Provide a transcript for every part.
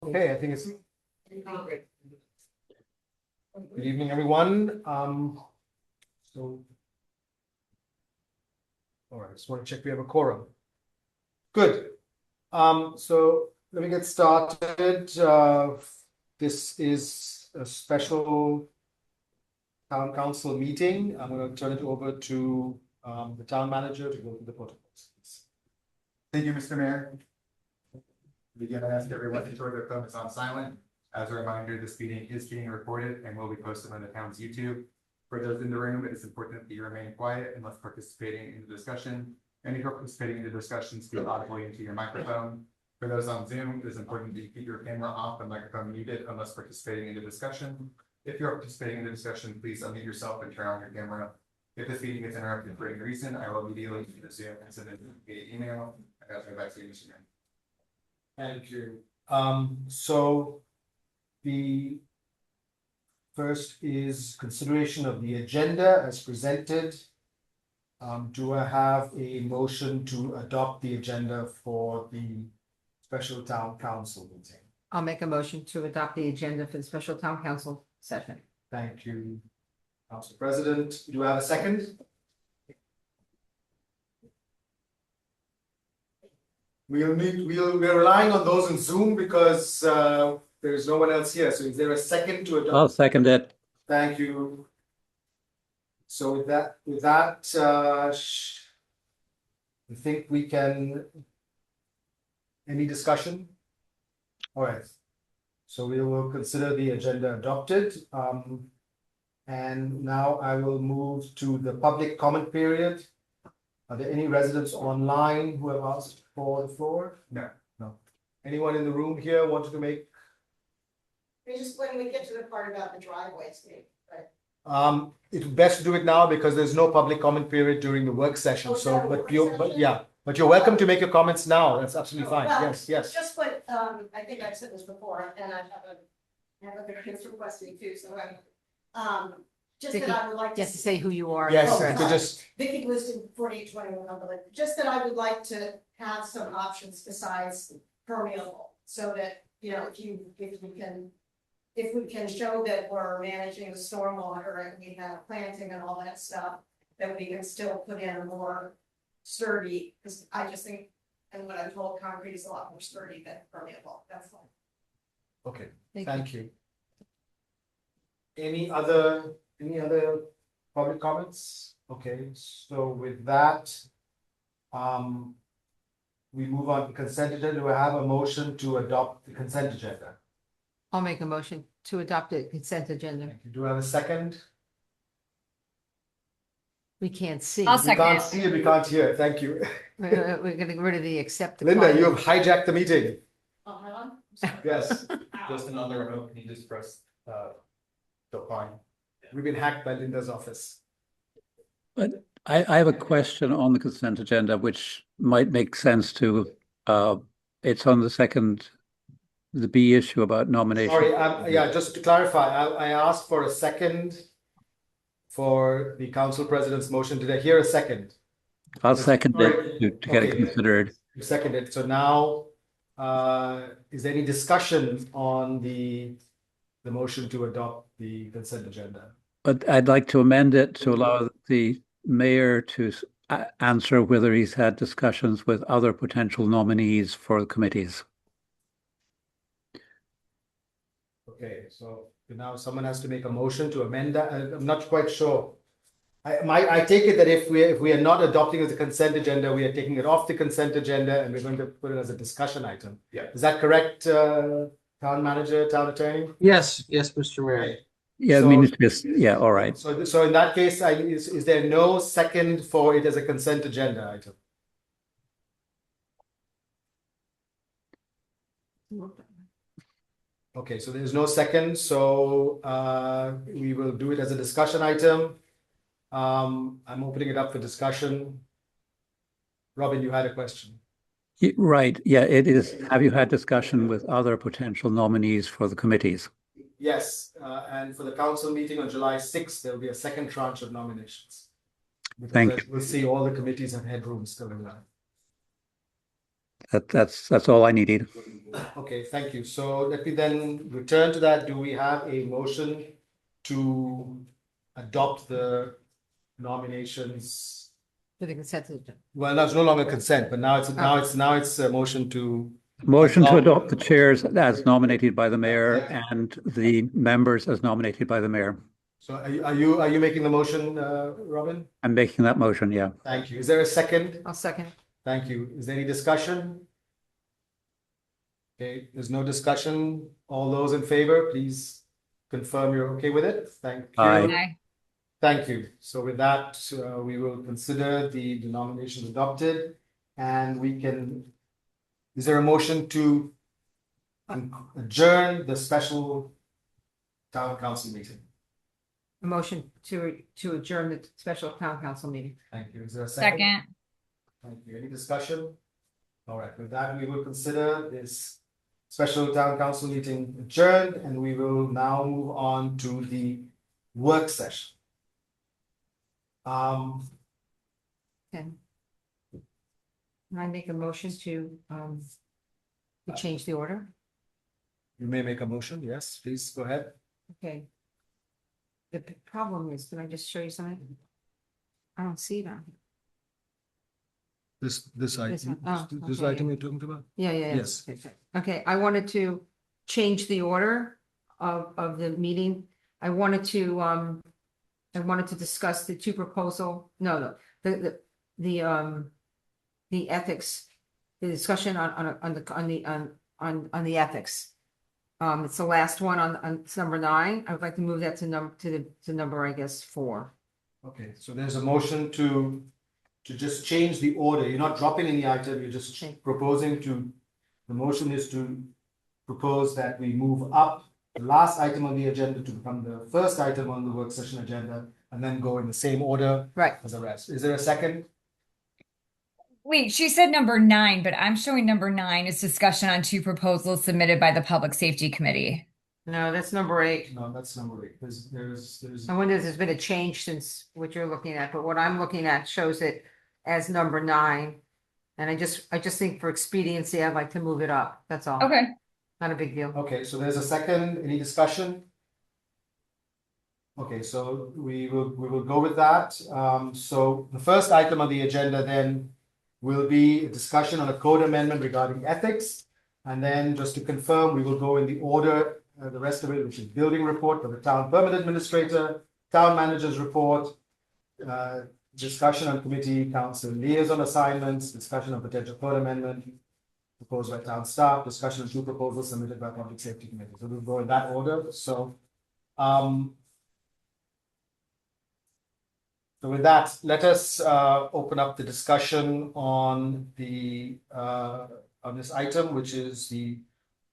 Okay, I think it's. Good evening, everyone. So. All right, just want to check we have a quorum. Good. So let me get started. This is a special town council meeting. I'm going to turn it over to the town manager to go through the protocols. Thank you, Mr. Mayor. Begin to ask everyone to turn their phones on silent. As a reminder, this meeting is being recorded and will be posted on the town's YouTube. For those in the room, it is important that you remain quiet unless participating in the discussion. And if you're participating in the discussion, speak audibly into your microphone. For those on Zoom, it is important that you keep your camera off and microphone muted unless participating in the discussion. If you're participating in the discussion, please unmute yourself and turn on your camera. If this meeting gets interrupted for any reason, I will immediately leave the Zoom and send it via email. I gotta go back to you, Mr. Mayor. Thank you. So the first is consideration of the agenda as presented. Do I have a motion to adopt the agenda for the special town council meeting? I'll make a motion to adopt the agenda for the special town council session. Thank you, Council President. Do I have a second? We're relying on those in Zoom because there is no one else here. So is there a second to adopt? I'll second it. Thank you. So with that, I think we can. Any discussion? All right. So we will consider the agenda adopted. And now I will move to the public comment period. Are there any residents online who have asked for the floor? No. No. Anyone in the room here wanted to make? Just when we get to the part about the driveways, right? It's best to do it now because there's no public comment period during the work session. Oh, is So, that a but work you, session? but yeah, but you're welcome to make your comments now. That's absolutely fine. Well, Yes, yes. Just what, I think I've said this before, and I have other kids requesting too, so just that I would like to. Just to say who you are. Yes, Oh, if you sorry. just, Vicky Liston, 4821 Cumberland, just that I would like to have some options besides permeable, so that, you know, if we can show that we're managing the stormwater and we have planting and all that stuff, that we can still put in a more sturdy, because I just think, and what I'm told, concrete is a lot more sturdy than permeable, that's all. okay, Thank you. thank you. Any other public comments? Okay, so with that, we move on to consent agenda. Do I have a motion to adopt the consent agenda? I'll make a motion to adopt the consent agenda. Thank you. Do I have a second? We can't see. I'll We second. can't see it, we can't hear. Thank you. We're getting rid of the accept. Linda, you have hijacked the meeting. Oh, Helen? Yes, Just another remote, can you just press, so fine. we've been hacked by Linda's office. But I have a question on the consent agenda, which might make sense to, it's on the second, the B issue about nomination. Sorry, yeah, just to clarify, I asked for a second for the council president's motion. Did I hear a second? I'll second Sorry. it to get it Okay. considered. You seconded. So now, is there any discussion on the motion to adopt the consent agenda? But I'd like to amend it to allow the mayor to answer whether he's had discussions with other potential nominees for the committees. Okay, so now someone has to make a motion to amend that. I'm not quite sure. I take it that if we are not adopting the consent agenda, we are taking it off the consent agenda and we're going to put it as a discussion item. Yeah. Is that correct, town manager, town attorney? Yes, Mr. Mayor. Okay. Yeah, I mean, it's just, yeah, all right. So in that case, is there no second for it as a consent agenda item? Okay, so there's no second, so we will do it as a discussion item. I'm opening it up for discussion. Robin, you had a question. Right, yeah, it is. Have you had discussion with other potential nominees for the committees? Yes, and for the council meeting on July 6th, there will be a second tranche of nominations. Because Thank you. we'll see all the committees have headroom still in that. That's all I needed. Okay, thank you. So let me then return to that. Do we have a motion to adopt the nominations? For the consent agenda. Well, that's no longer consent, but now it's a motion to, Motion to adopt the chairs as nominated by the mayor and the members as nominated by the mayor. so are you making the motion, Robin? I'm making that motion, yeah. Thank you. Is there a second? I'll second. Thank you. Is there any discussion? Okay, there's no discussion. All those in favor, please confirm you're okay with it. Thank you. Aye. Thank you. So with that, we will consider the nominations adopted and we can, is there a motion to adjourn the special town council meeting? A motion to adjourn the special town council meeting. Thank you. Is there a second? Second. Thank you. Any discussion? All right, with that, we will consider this special town council meeting adjourned and we will now move on to the work session. Can I make a motion to change the order? You may make a motion. Yes, please go ahead. Okay. The problem is, can I just show you something? I don't see it on here. This item- oh, this okay, item you're talking about? Yeah, yeah, yeah. Yes. Okay, I wanted to change the order of the meeting. I wanted to discuss the two proposal, the ethics, the discussion on the ethics. It's the last one on it's number 9. I would like to move that to number, I guess, 4. Okay, so there's a motion to just change the order. You're not dropping any item, you're just Okay. proposing to, the motion is to propose that we move up the last item on the agenda to become the first item on the work session agenda and then go in the same order Right. as the rest. Is there a second? Wait, she said number 9, but I'm showing number 9 is discussion on 2 proposals submitted by the Public Safety Committee. No, that's number 8. No, that's number 8. There's. I wonder if there's been a change since what you're looking at, but what I'm looking at shows it as number 9. And I just think for expediency, I'd like to move it up. That's all. Okay. Not a big deal. Okay, so there's a second. Any discussion? Okay, so we will go with that. So the first item on the agenda then will be a discussion on a code amendment regarding ethics. And then just to confirm, we will go in the order, the rest of it, which is building report for the town permit administrator, town manager's report, discussion on committee council liaison assignments, discussion on potential code amendment proposed by town staff, discussion on 2 proposals submitted by public safety committee. So we'll go in that order. So with that, let us open up the discussion on the on this item, which is the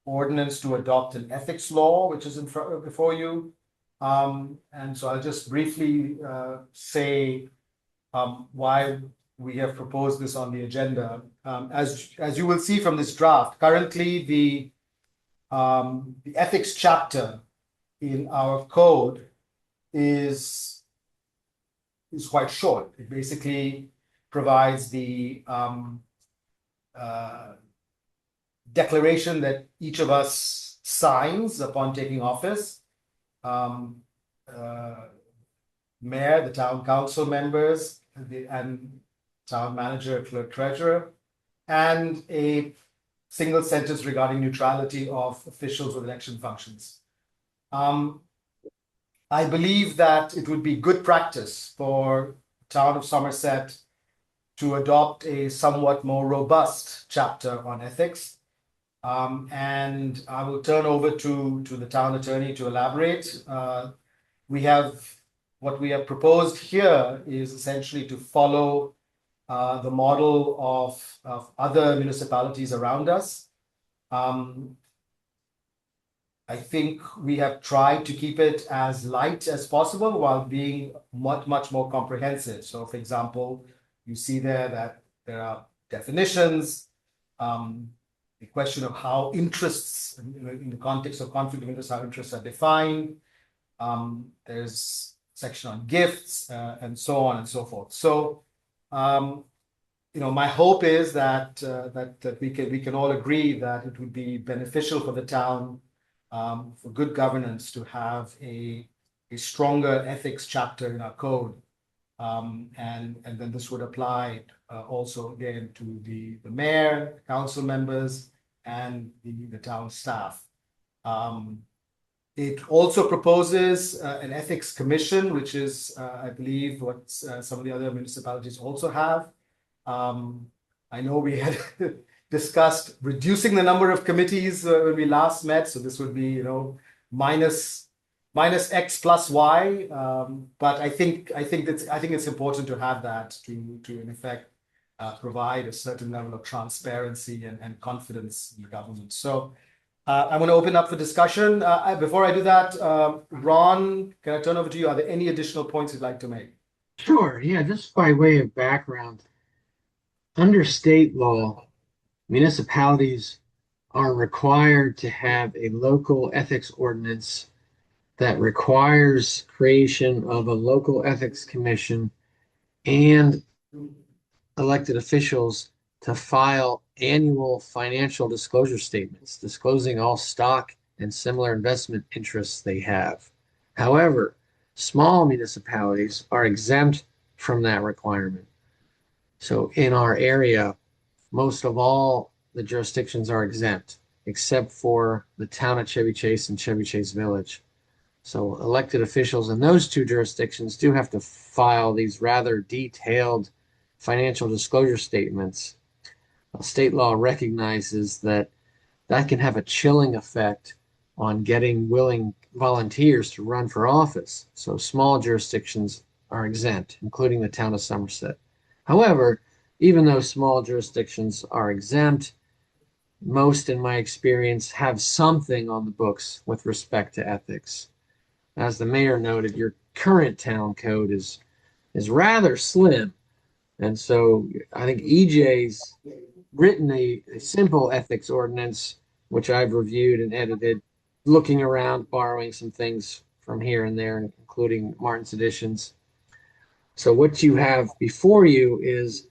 ordinance to adopt an ethics law, which is in front before you. And so I'll just briefly say why we have proposed this on the agenda. As you will see from this draft, currently the ethics chapter in our code is quite short. It basically provides the declaration that each of us signs upon taking office. Mayor, the town council members, and town manager, clerk, treasurer, and a single sentence regarding neutrality of officials with election functions. I believe that it would be good practice for the town of Somerset to adopt a somewhat more robust chapter on ethics. And I will turn over to the town attorney to elaborate. What we have proposed here is essentially to follow the model of other municipalities around us. I think we have tried to keep it as light as possible while being much more comprehensive. So, for example, you see there that there are definitions, the question of how interests, in the context of conflict of interest, how interests are defined. There's section on gifts and so on and so forth. So my hope is that that we can all agree that it would be beneficial for the town, for good governance to have a stronger ethics chapter in our code. And then this would apply also again to the mayor, council members, and the town staff. It also proposes an ethics commission, which is, I believe, what some of the other municipalities also have. I know we had discussed reducing the number of committees when we last met, so this would be, minus X plus Y. But I think it's important to have that to in effect provide a certain level of transparency and confidence in the government. So I'm going to open up for discussion. Before I do that, Ron, can I turn over to you? Are there any additional points you'd like to make? Sure, yeah, just by way of background, under state law, municipalities are required to have a local ethics ordinance that requires creation of a local ethics commission and elected officials to file annual financial disclosure statements disclosing all stock and similar investment interests they have. However, small municipalities are exempt from that requirement. So in our area, most of all the jurisdictions are exempt, except for the town of Chevy Chase and Chevy Chase Village. So elected officials in those two jurisdictions do have to file these rather detailed financial disclosure statements. State law recognizes that that can have a chilling effect on getting willing volunteers to run for office. So small jurisdictions are exempt, including the town of Somerset. However, even though small jurisdictions are exempt, most, in my experience, have something on the books with respect to ethics. As the mayor noted, your current town code is rather slim. And so I think EJ's written a simple ethics ordinance, which I've reviewed and edited, looking around, borrowing some things from here and there, including Martin's editions. So what you have before you is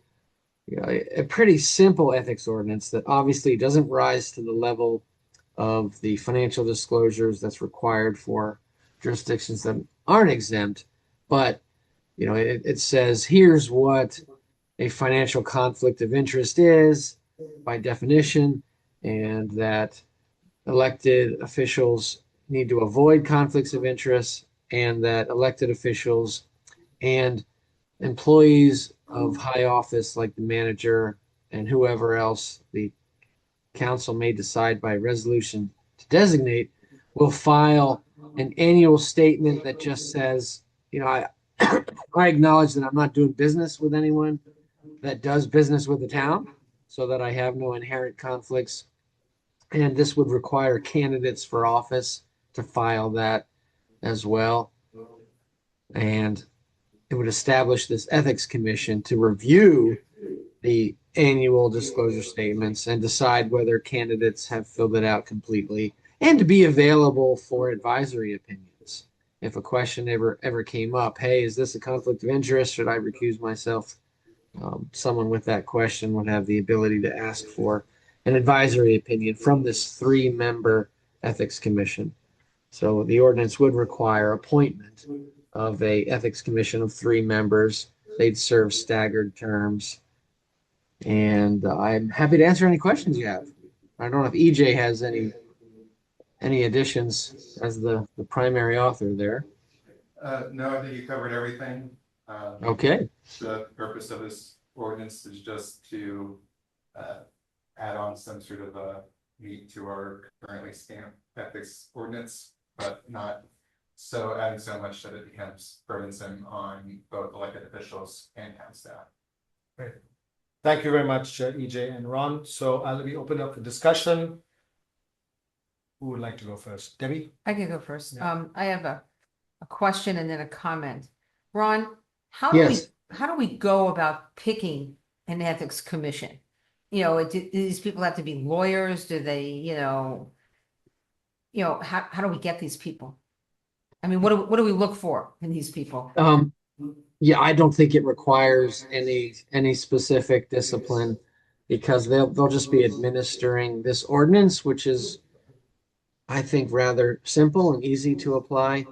a pretty simple ethics ordinance that obviously doesn't rise to the level of the financial disclosures that's required for jurisdictions that aren't exempt, but it says here's what a financial conflict of interest is by definition, and that elected officials need to avoid conflicts of interest, and that elected officials and employees of high office like the manager and whoever else the council may decide by resolution to designate will file an annual statement that just says, I acknowledge that I'm not doing business with anyone that does business with the town, so that I have no inherent conflicts. And this would require candidates for office to file that as well. And it would establish this ethics commission to review the annual disclosure statements and decide whether candidates have filled it out completely, and to be available for advisory opinions. If a question ever came up, hey, is this a conflict of interest? Should I recuse myself? Someone with that question would have the ability to ask for an advisory opinion from this 3-member ethics commission. So the ordinance would require appointment of a ethics commission of 3 members. They'd serve staggered terms. And I'm happy to answer any questions you have. I don't know if EJ has any additions as the primary author there. No, I think you covered everything. Okay. The purpose of this ordinance is just to add on some sort of meat to our currently stamped ethics ordinance, but not adding so much that it becomes burdensome on both elected officials and town staff. Great. Thank you very much, EJ and Ron. So let me open up the discussion. Who would like to go first? Debbie? I can go first. Yeah. I have a question and then a comment. Ron, Yes. how do we go about picking an ethics commission? Do these people have to be lawyers? Do they, how do we get these people? I mean, what do we look for in these people? Yeah, I don't think it requires any specific discipline because they'll just be administering this ordinance, which is, I think, rather simple and easy to apply.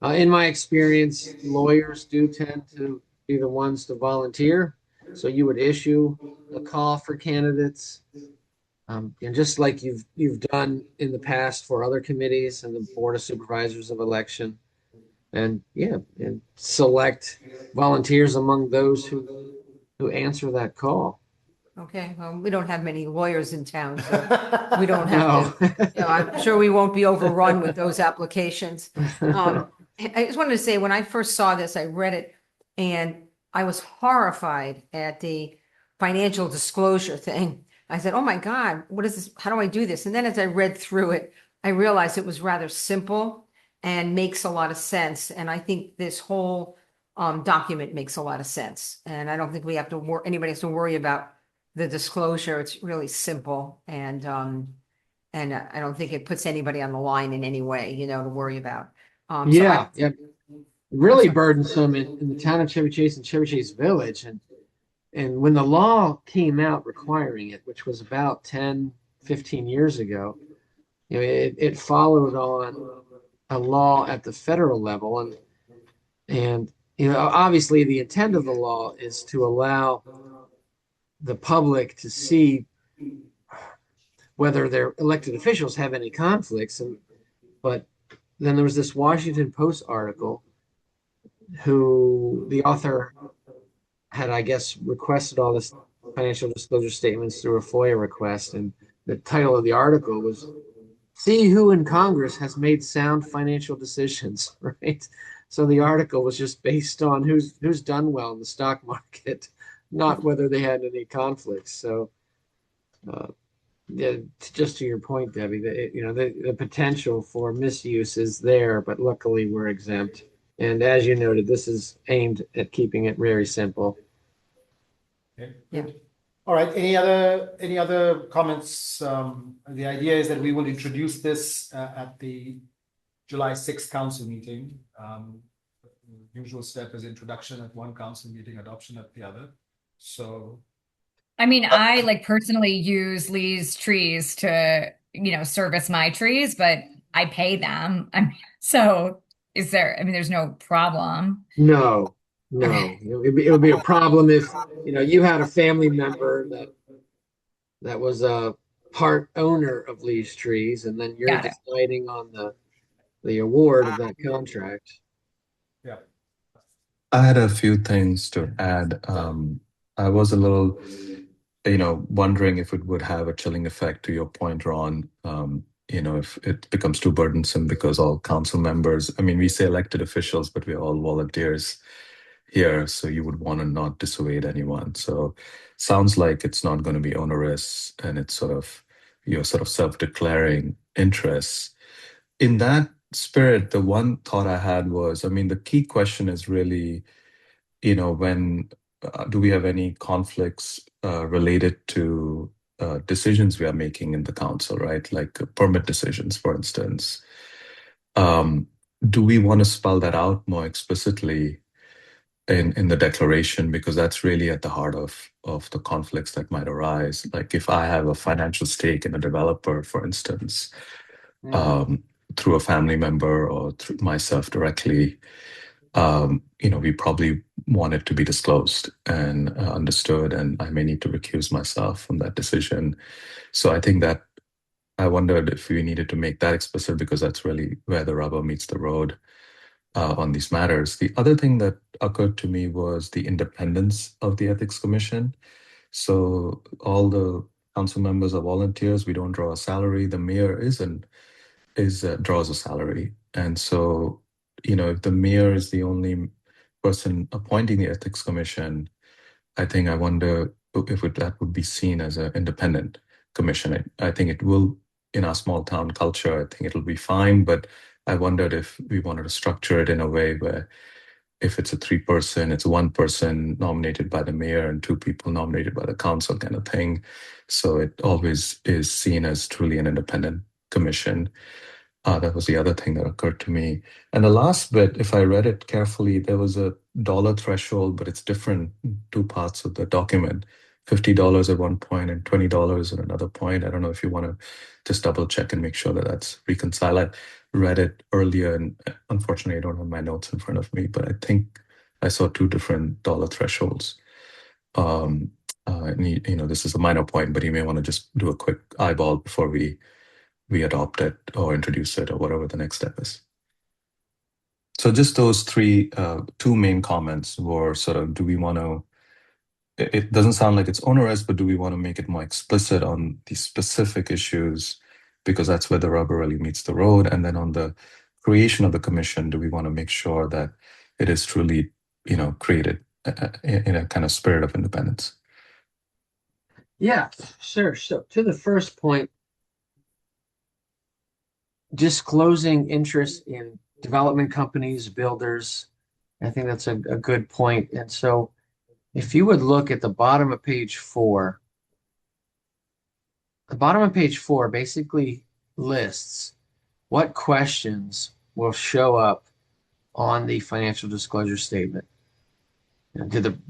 In my experience, lawyers do tend to be the ones to volunteer. So you would issue a call for candidates, and just like you've done in the past for other committees and the Board of Supervisors of Election, and yeah, and select volunteers among those who answer that call. Okay, well, we don't have many lawyers in town, so we don't have No. to, I'm sure we won't be overrun with those applications. I just wanted to say, when I first saw this, I read it and I was horrified at the financial disclosure thing. I said, oh my God, what is this? How do I do this? And then as I read through it, I realized it was rather simple and makes a lot of sense. And I think this whole document makes a lot of sense. And I don't think we have to anybody has to worry about the disclosure. It's really simple and I don't think it puts anybody on the line in any way, to worry about. Yeah, yeah. Really sorry. burdensome in the town of Chevy Chase and Chevy Chase Village. And when the law came out requiring it, which was about 10, 15 years ago, it followed on a law at the federal level. And obviously the intent of the law is to allow the public to see whether their elected officials have any conflicts. But then there was this Washington Post article who the author had, I guess, requested all this financial disclosure statements through a FOIA request. And the title of the article was "See Who in Congress Has Made Sound Financial Decisions," right? So the article was just based on who's done well in the stock market, not whether they had any conflicts. So, yeah, just to your point, Debbie, the potential for misuse is there, but luckily we're exempt. And as you noted, this is aimed at keeping it very simple. Okay, Yeah. good. All right, any other comments? The idea is that we will introduce this at the July 6th council meeting. Usual step is introduction at one council meeting, adoption at the other. So I mean, I like personally use Lee's trees to, service my trees, but I pay them. So there's no problem. No, no. Okay. It would be a problem if, you had a family member that was a part owner of Lee's Trees, and then you're Got it. deciding on the award of that contract. yeah, I had a few things to add. I was a little, wondering if it would have a chilling effect to your point, Ron. If it becomes too burdensome because all council members, I mean, we say elected officials, but we're all volunteers here. So you would want to not dissuade anyone. So sounds like it's not going to be onerous and it's you're sort of self-declaring interests. In that spirit, the one thought I had was, I mean, the key question is really, when do we have any conflicts related to decisions we are making in the council, right? Like permit decisions, for instance. Do we want to spell that out more explicitly in the declaration? Because that's really at the heart of the conflicts that might arise. Like if I have a financial stake in a developer, for instance, through a family member or through myself directly, we probably want it to be disclosed and understood, and I may need to recuse myself from that decision. So I think that I wondered if we needed to make that explicit because that's really where the rubber meets the road on these matters. The other thing that occurred to me was the independence of the Ethics Commission. So all the council members are volunteers. We don't draw a salary. The mayor draws a salary, and so if the mayor is the only person appointing the Ethics Commission, I wonder if that would be seen as an independent commission. I think it will, in our small town culture, I think it'll be fine, but I wondered if we wanted to structure it in a way where if it's a 3-person, it's one person nominated by the mayor and 2 people nominated by the council kind of thing. So it always is seen as truly an independent commission. That was the other thing that occurred to me. And the last bit, if I read it carefully, there was a dollar threshold, but it's different two parts of the document. $50 at one point and $20 at another point. I don't know if you want to just double check and make sure that that's reconciled. I read it earlier, and unfortunately, I don't have my notes in front of me, but I think I saw two different dollar thresholds. And this is a minor point, but you may want to just do a quick eyeball before we adopt it or introduce it or whatever the next step is. So just those two main comments were sort of, do we want to, it doesn't sound like it's onerous, but do we want to make it more explicit on these specific issues? Because that's where the rubber really meets the road. And then on the creation of the commission, do we want to make sure that it is truly, created in a kind of spirit of independence? Yeah, sure. So to the first point, disclosing interest in development companies, builders, I think that's a good point. And so if you would look at the bottom of page 4, the bottom of page 4 basically lists what questions will show up on the financial disclosure statement.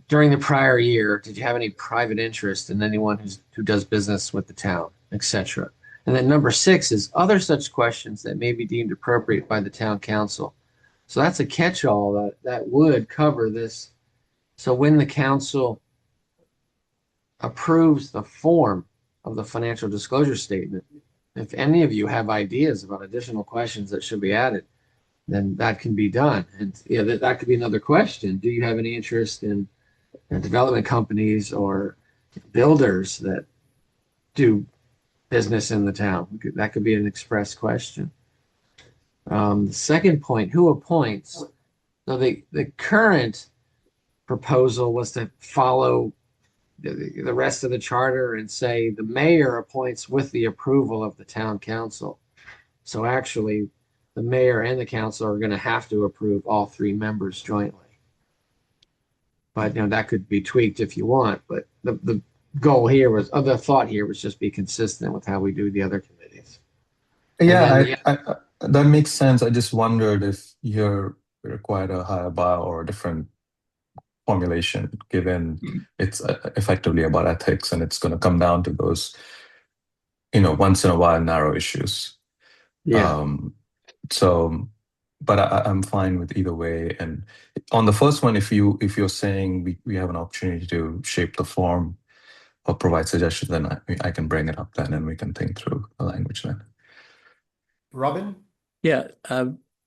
During the prior year, did you have any private interest in anyone who does business with the town, etc.? And then number 6 is other such questions that may be deemed appropriate by the town council. So that's a catch-all that would cover this. So when the council approves the form of the financial disclosure statement, if any of you have ideas about additional questions that should be added, then that can be done. And that could be another question. Do you have any interest in development companies or builders that do business in the town? That could be an express question. The second point, who appoints? So the current proposal was to follow the rest of the charter and say the mayor appoints with the approval of the town council. So actually, the mayor and the council are going to have to approve all 3 members jointly. But that could be tweaked if you want. But the goal here was, the thought here was just be consistent with how we do the other committees. Yeah, that makes sense. I just wondered if you're required a higher bar or a different formulation, given it's effectively about ethics and it's going to come down to those, once in a while narrow issues. Yeah. But I'm fine with either way. And on the first one, if you're saying we have an opportunity to shape the form or provide suggestions, then I can bring it up then and we can think through the language then. Robin? Yeah,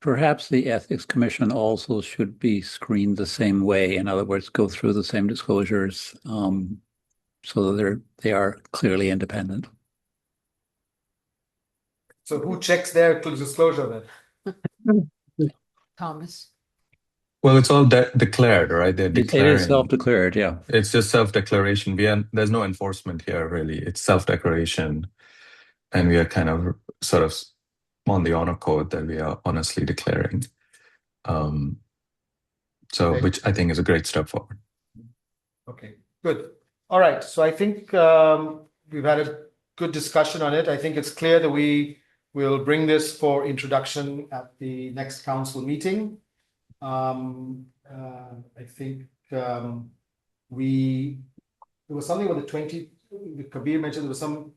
perhaps the Ethics Commission also should be screened the same way. In other words, go through the same disclosures so that they are clearly independent. So who checks their disclosure then? Thomas. Well, it's all declared, right? They're It is declaring. self-declared, yeah. It's just self-declaration. There's no enforcement here, really. It's self-declaration. And we are kind of sort of on the honor code that we are honestly declaring. Which I think is a great step forward. Okay, good. All right. So I think we've had a good discussion on it. I think it's clear that we will bring this for introduction at the next council meeting. I think there was something with Kabir mentioned there was some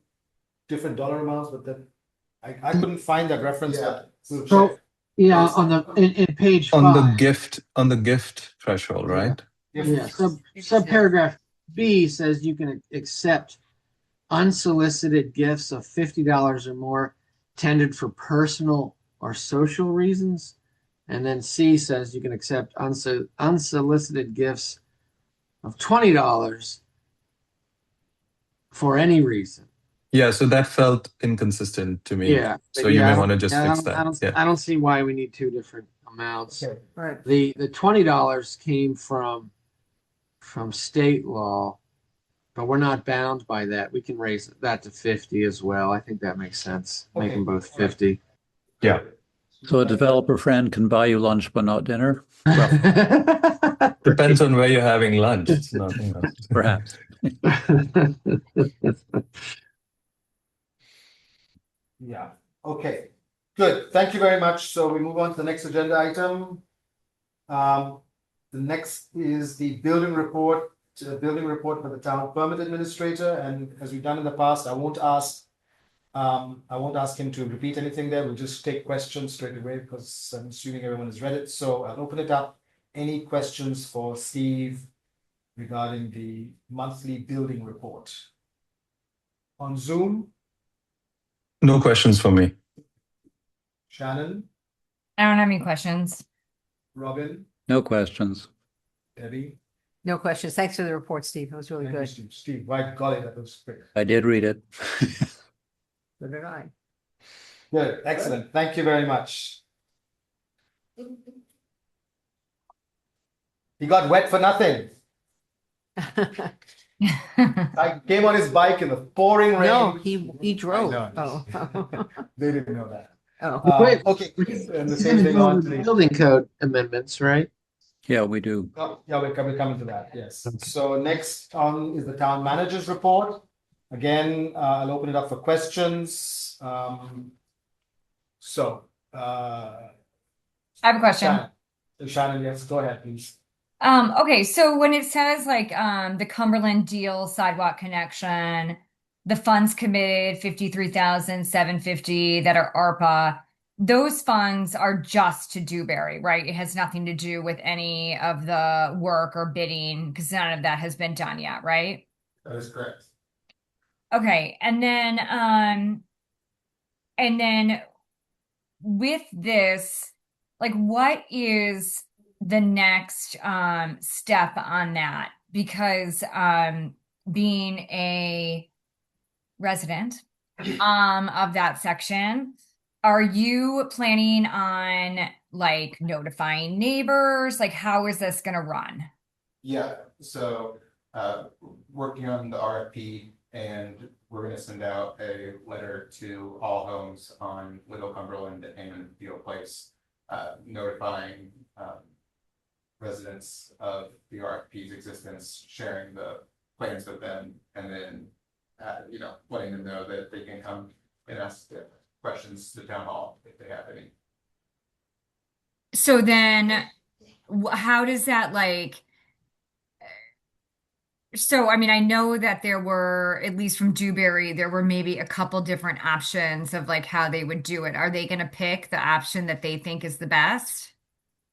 different dollar amounts, but that I couldn't find that reference. Yeah. We'll So check. in page 5 on the gift threshold, right? subparagraph B says you can accept unsolicited gifts of $50 or more tendered for personal or social reasons. And then C says you can accept unsolicited gifts of $20 for any reason. Yeah, so that felt inconsistent to me. Yeah. So you may want to just fix that. I don't see why we need 2 different amounts. Okay. Right. The $20 came from state law, but we're not bound by that. We can raise that to 50 as well. I think that makes sense. Make them both 50. Yeah. So a developer friend can buy you lunch, but not dinner? Depends on where you're having lunch. It's not, Perhaps. Yeah. Okay. Good. Thank you very much. So we move on to the next agenda item. The next is the building report for the town permit administrator, and as we've done in the past, I won't ask him to repeat anything there, we'll just take questions straight away, because I'm assuming everyone has read it, so I'll open it up. Any questions for Steve regarding the monthly building report? On Zoom, No questions for me. Shannon, I don't have any questions. Robin, No questions. Debbie? No questions. Thanks for the report, Steve. It was really Thank you, good. Steve. Steve, by golly, that was quick. I did read it. So did I. Good, excellent, thank you very much. He got wet for nothing. I came on his bike in the pouring rain. No, he drove. I know. Oh. They didn't know that. Oh. Wait, Okay, and the same thing on to the. Building code amendments, right? Yeah, we do. Oh, yeah, we're coming to that, yes. So next on is the town manager's report. Again, I'll open it up for questions. So, I have a question. Shannon, yes, go ahead, please. Okay, so when it says like the Cumberland Deal sidewalk connection, the funds committed 53,750 that are ARPA, those funds are just to Dewberry, right? It has nothing to do with any of the work or bidding because none of that has been done yet, right? That is correct. Okay, and then with this, like what is the next step on that? Because being a resident of that section, are you planning on like notifying neighbors? Like how is this gonna run? Yeah, so working on the RFP, and we're gonna send out a letter to all homes on Little Cumberland and Beal Place, notifying residents of the RFP's existence, sharing the plans with them, and then letting them know that they can come and ask questions to town hall if they have any. So then how does that like, so I mean, I know that there were, at least from Dewberry, there were maybe a couple different options of like how they would do it. Are they gonna pick the option that they think is the best?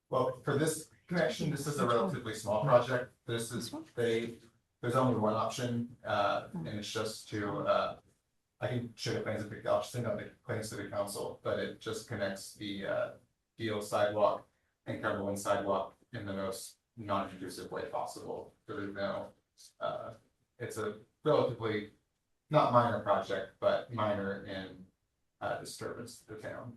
Well, for this connection, this is a relatively small project. There's only one option, and it's just to, I can show the plans if I'll send out the plans to the council, but it just connects the Deal sidewalk and Cumberland sidewalk in the most non-intrusive way possible. There's no, it's a relatively not minor project, but minor in disturbance to the town.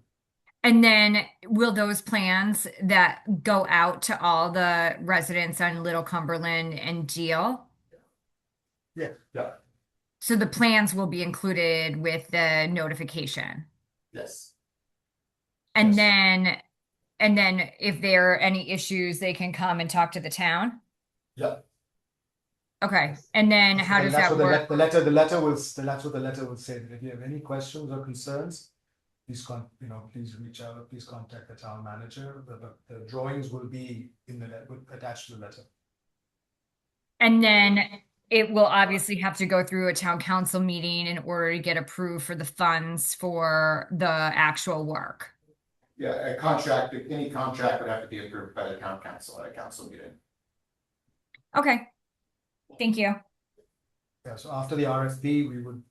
And then will those plans that go out to all the residents on Little Cumberland and Deal? Yeah. So the plans will be included with the notification. Yes. And Yes. then if there are any issues, they can come and talk to the town? Yep. Okay, and then how does That's that what work? the letter will say, that if you have any questions or concerns, please please reach out, please contact the town manager. The drawings will be attached to the letter. And then it will obviously have to go through a town council meeting in order to get approved for the funds for the actual work. Yeah, any contract would have to be approved by the town council at a council meeting. Okay, thank you. Yeah, so after the RFP, we would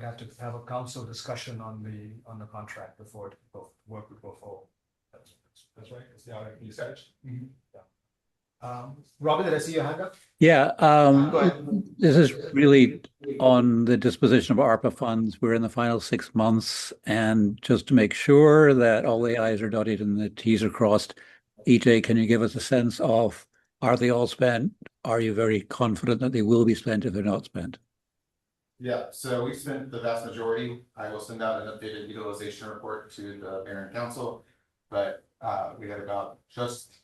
have to have a council discussion on the contract before work would go forward. That's right, it's the RFP search. Yeah. Robin, did I see your hand up? Yeah, Go ahead. this is really on the disposition of ARPA funds. We're in the final 6 months, and just to make sure that all the i's are dotted and the t's are crossed, EJ, can you give us a sense of, are they all spent? Are you very confident that they will be spent if they're not spent? Yeah, so we spent the vast majority. I will send out an updated utilization report to the mayor and council, but we had about just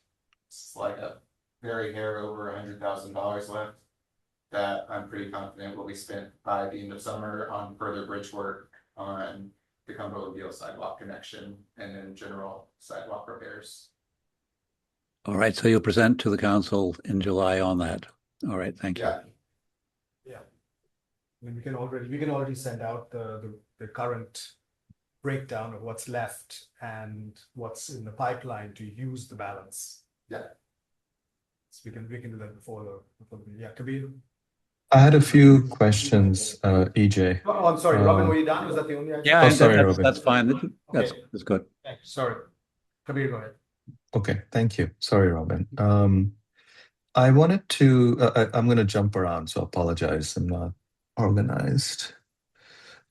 like a very hair over $100,000 left that I'm pretty confident will be spent by the end of summer on further bridge work on the Cumberland Deal sidewalk connection and then general sidewalk repairs. All right, so you'll present to the council in July on that. All right, thank you. Yeah, I mean, we can already send out the current breakdown of what's left and what's in the pipeline to use the balance. Yeah. So we can do that before yeah, Kabir. I had a few questions, EJ. Oh, I'm sorry, Robin, were you done? Was that the only item? Yeah, Oh, sorry, that's, Robin. that's fine. That's, Okay. that's good. Thanks, sorry. Kabir, go ahead. Okay, thank you. Sorry, Robin. I wanted to, I'm going to jump around, so apologize. I'm not organized.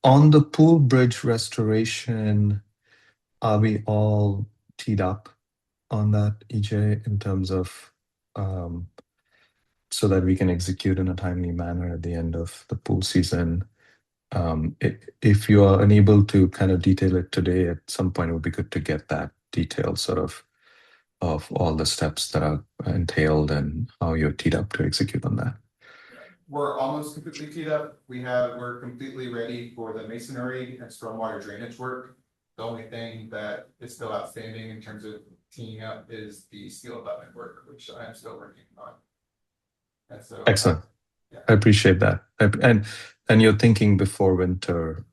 On the pool bridge restoration, are we all teed up on that, EJ, in terms of so that we can execute in a timely manner at the end of the pool season? If you are unable to kind of detail it today, at some point it would be good to get that detail sort of all the steps that are entailed and how you're teed up to execute on that. we're almost completely teed up. We're completely ready for the masonry and stormwater drainage work. The only thing that is still outstanding in terms of teeing up is the steel abutment work, which I'm still working on. And so. Excellent. Yeah. I appreciate that. And you're thinking before winter,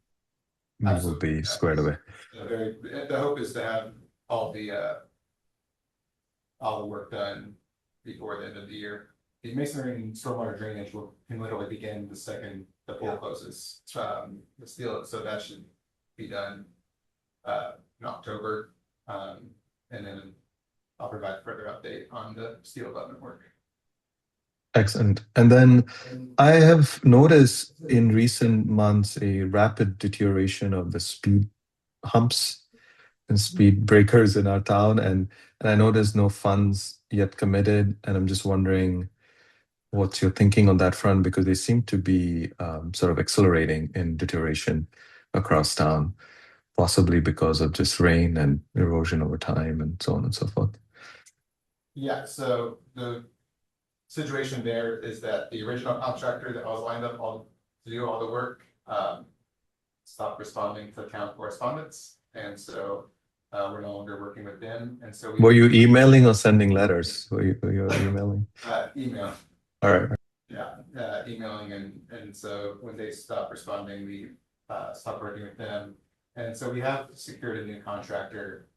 we will Absolutely, be squared away. The hope is to have all the work done before the end of the year. The masonry and stormwater drainage can literally begin the second the pool closes. The steel, so that should be done in October. And then I'll provide further update on the steel abutment work. Excellent. And then I have noticed in recent months a rapid deterioration of the speed humps and speed breakers in our town. And I know there's no funds yet committed. And I'm just wondering what's your thinking on that front, because they seem to be sort of accelerating in deterioration across town, possibly because of just rain and erosion over time and so on and so forth. Yeah, so the situation there is that the original contractor that was lined up to do all the work stopped responding to town correspondence, and so we're no longer working with them. And so were you emailing or sending letters? Were you emailing? Email. All right. Yeah, emailing, and so when they stopped responding, we stopped working with them, and so we have secured a new contractor,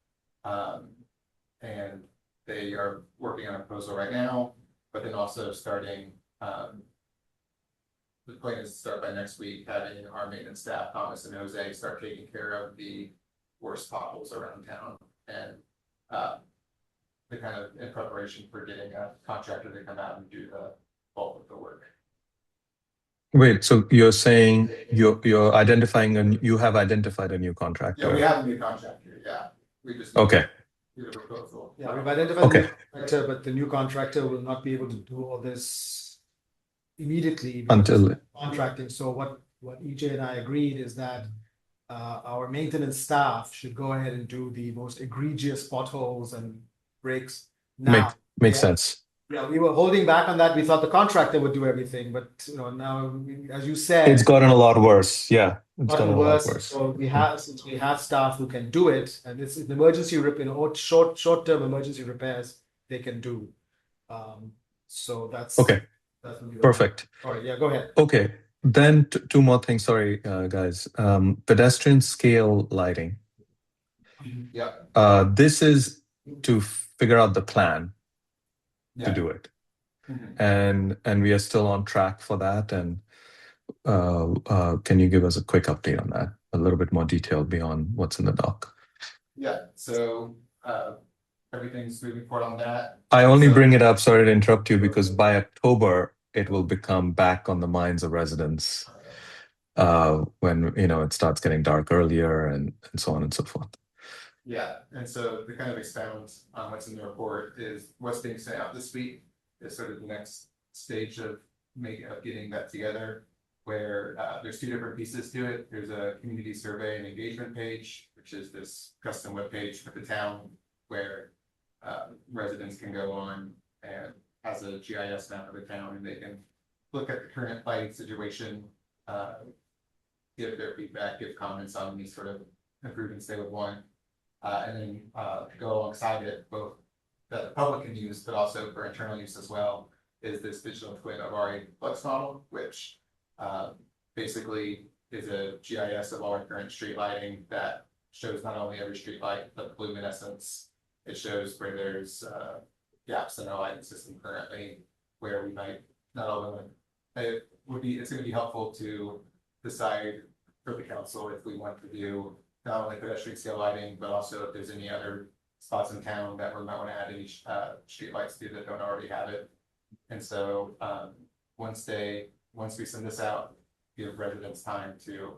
and they are working on a proposal right now. But then also starting, the plan is to start by next week, having our maintenance staff, Thomas and Jose, start taking care of the worst potholes around town. And the kind of in preparation for getting a contractor to come out and do the bulk of the work. Wait, so you're saying you're identifying and you have identified a new contractor? Yeah, we have a new contractor, yeah. We just. Okay. Do the proposal. Yeah, we've identified Okay. the new contractor, but the new contractor will not be able to do all this immediately. Until- because of contracting. So what EJ and I agreed is that our maintenance staff should go ahead and do the most egregious potholes and breaks now. Makes Yeah. sense. Yeah, we were holding back on that. We thought the contractor would do everything, but now, as you said. It's gotten a lot worse. Yeah, it's gotten gotten a lot worse. worse. So since we have staff who can do it, and it's an emergency short-term emergency repairs they can do. So that's. Okay, That's perfect. All right, yeah, go ahead. Okay, then two more things. Sorry, guys. Pedestrian scale lighting. Yeah. This is to figure out the plan to Yeah. do it, Mhm. and we are still on track for that. And can you give us a quick update on that? A little bit more detail beyond what's in the doc. Yeah, so everything's moving forward on that. I only So- bring it up, sorry to interrupt you, because by October it will become back on the minds of residents when it starts getting dark earlier and so on and so forth. Yeah, and so to kind of expound on what's in the report is what's being sent out this week is sort of the next stage of getting that together, where there's two different pieces to it. There's a community survey and engagement page, which is this custom webpage for the town where residents can go on and has a GIS map of the town, and they can look at the current lighting situation, give their feedback, give comments on any sort of improvements they would want. And then go alongside it, both that the public can use, but also for internal use as well, is this digital twin of our Flex model, which basically is a GIS of all our current street lighting that shows not only every street light, but luminescence. It shows where there's gaps in our lighting system currently, where we might not only, it's gonna be helpful to decide for the council if we want to do not only pedestrian scale lighting, but also if there's any other spots in town that we might want to add any street lights to that don't already have it. And so once we send this out, give residents time to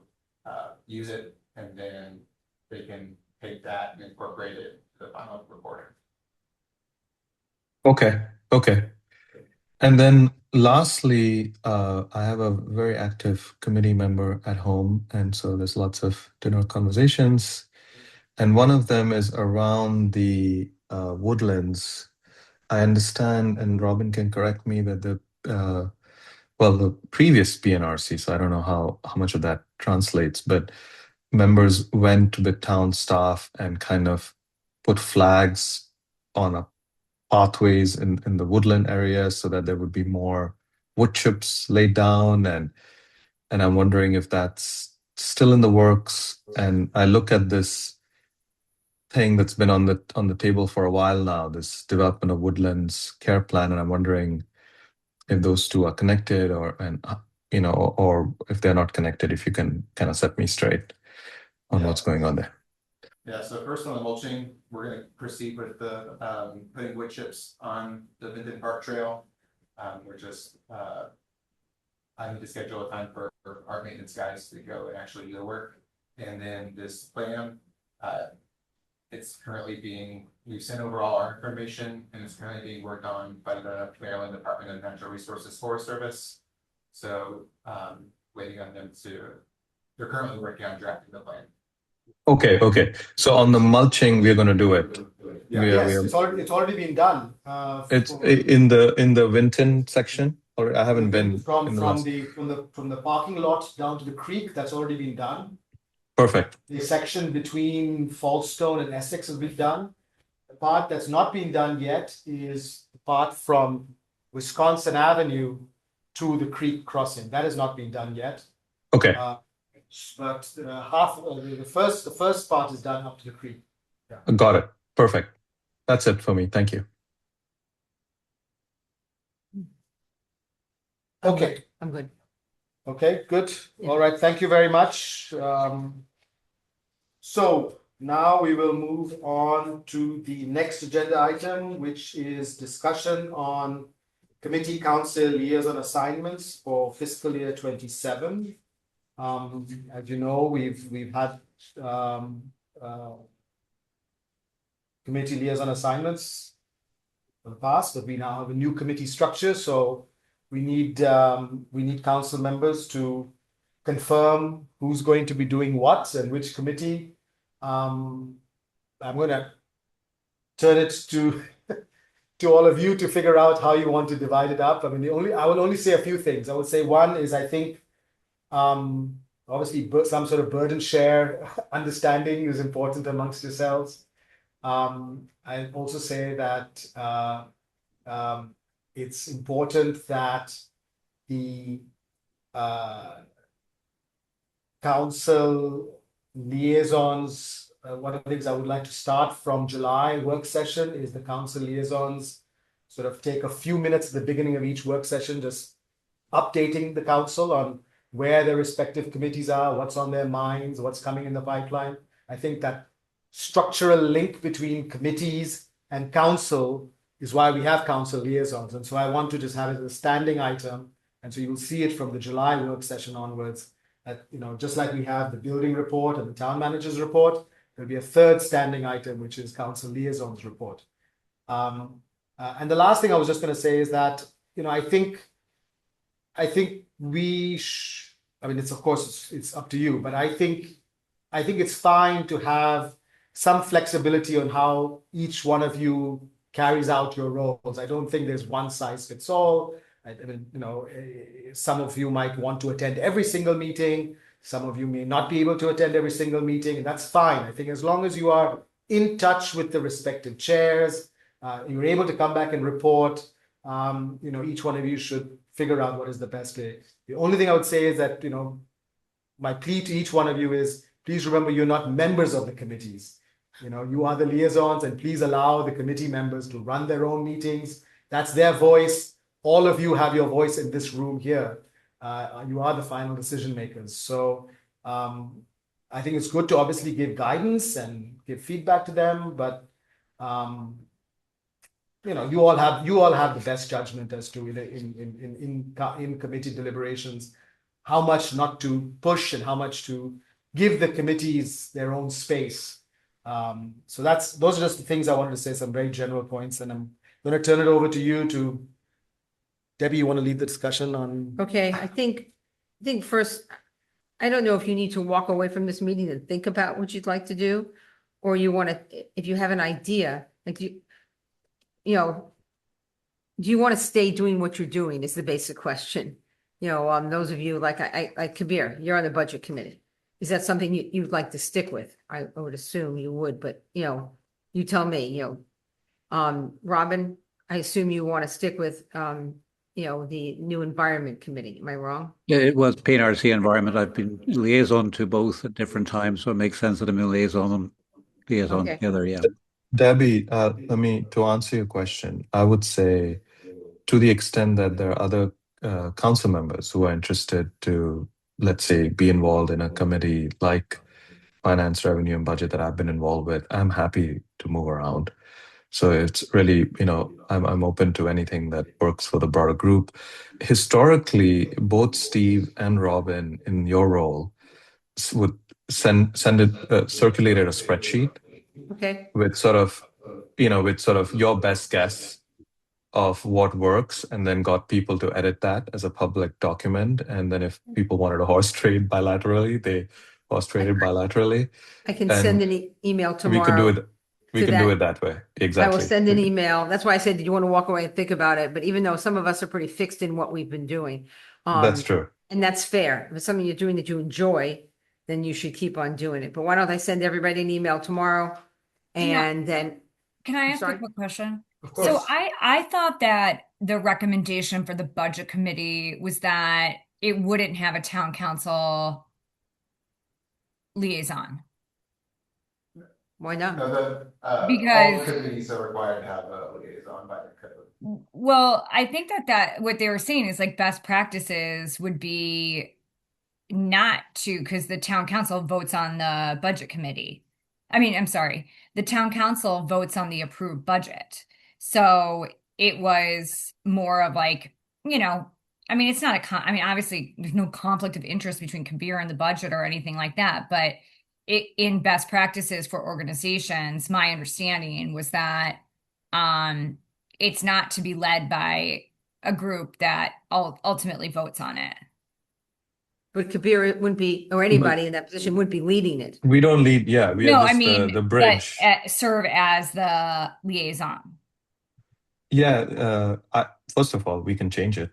use it, and then they can take that and incorporate it to the final reporting. Okay. And then lastly, I have a very active committee member at home, and so there's lots of dinner conversations. And one of them is around the woodlands. I understand, and Robin can correct me, that the previous PNRC, so I don't know how much of that translates, but members went with town staff and kind of put flags on a pathways in the woodland area so that there would be more wood chips laid down, and I'm wondering if that's still in the works. And I look at this thing that's been on the table for a while now, this development of woodlands care plan, and I'm wondering if those two are connected, or if they're not connected, if you can kind of set me straight on what's going on there. Yeah, so first on the mulching, we're gonna proceed with the putting wood chips on the Vinton Park Trail. We're just I need to schedule a time for our maintenance guys to go and actually do the work. And then this plan, it's currently we've sent over all our information, and it's currently being worked on by the Maryland Department of Natural Resources Forest Service. So waiting on them they're currently working on drafting the plan. Okay. So on the mulching, we're going to do it. Yes, it's already been done. It's in the Vinton section, or I haven't been from the parking lot down to the creek. That's already been done. Perfect. The section between Fallstone and Essex has been done. The part that's not been done yet is the part from Wisconsin Avenue to the creek crossing. That has not been done yet. Okay. But the first part is done up to the creek. Yeah. Got it. Perfect. That's it for me. Thank you. Okay. I'm good. Okay, good. Yeah. All right, thank you very much. So now we will move on to the next agenda item, which is discussion on committee council liaison assignments for fiscal year 27. As you know, we've had committee liaison assignments in the past, but we now have a new committee structure, so we need council members to confirm who's going to be doing what and which committee. I'm going to turn it to all of you to figure out how you want to divide it up. I mean, I will only say a few things. I would say one is, I think, obviously some sort of burden share understanding is important amongst yourselves. I also say that it's important that the council liaisons, one of the things I would like to start from July work session is the council liaisons sort of take a few minutes at the beginning of each work session, just updating the council on where their respective committees are, what's on their minds, what's coming in the pipeline. I think that structural link between committees and council is why we have council liaisons. And so I want to just have it as a standing item. And so you will see it from the July work session onwards, that, just like we have the building report and the town manager's report, there'll be a third standing item, which is council liaisons report. And the last thing I was just going to say is that, I think we I mean, of course it's up to you, but I think it's fine to have some flexibility on how each one of you carries out your roles. I don't think there's one size fits all. I mean, some of you might want to attend every single meeting. Some of you may not be able to attend every single meeting, and that's fine. I think as long as you are in touch with the respective chairs, you're able to come back and report. Each one of you should figure out what is the best way. The only thing I would say is that, my plea to each one of you is, please remember you're not members of the committees. You are the liaisons, and please allow the committee members to run their own meetings. That's their voice. All of you have your voice in this room here. You are the final decision makers. So I think it's good to obviously give guidance and give feedback to them, but you all have the best judgment as to in committee deliberations how much not to push and how much to give the committees their own space. So those are just the things I wanted to say, some very general points, and I'm going to turn it over to you to Debbie. You want to lead the discussion on? Okay, I think first, I don't know if you need to walk away from this meeting and think about what you'd like to do, or you want to, if you have an idea, like do you want to stay doing what you're doing is the basic question. Those of you like Kabir, you're on the budget committee. Is that something you'd like to stick with? I would assume you would, but you tell me, Robin, I assume you want to stick with the new environment committee. Am I wrong? Yeah, it was PNRC environment. I've been liaison to both at different times, so it makes sense that I'm a liaison Okay. together. Yeah. Debbie, to answer your question, I would say to the extent that there are other council members who are interested to, let's say, be involved in a committee like finance, revenue, and budget that I've been involved with, I'm happy to move around. So it's really, I'm open to anything that works for the broader group. Historically, both Steve and Robin, in your role, would circulated a spreadsheet Okay. with sort of your best guess of what works, and then got people to edit that as a public document. And then if people wanted to horse trade bilaterally, they horse traded bilaterally. I can And send an email tomorrow. We can do it. We to can do that. it that way. I Exactly. will send an email. That's why I said, do you want to walk away and think about it? But even though some of us are pretty fixed in what we've been doing. That's true. And that's fair. If it's something you're doing that you enjoy, then you should keep on doing it. But why don't I send everybody an email tomorrow? And then, Can I ask sorry? a quick question? Of course. So I thought that the recommendation for the budget committee was that it wouldn't have a town council liaison. Why not? Because- all committees are required to have a liaison by the code. Well, I think that what they were saying is like best practices would be not to, because the town council votes on the budget committee. I'm sorry, the town council votes on the approved budget. So it was more of like, it's not obviously there's no conflict of interest between Kabir and the budget or anything like that, but in best practices for organizations, my understanding was that it's not to be led by a group that ultimately votes on it. But Kabir wouldn't be, or anybody in that position wouldn't be leading it. We don't lead. Yeah, we are just the bridge. That serve as the liaison. Yeah. First of all, we can change it.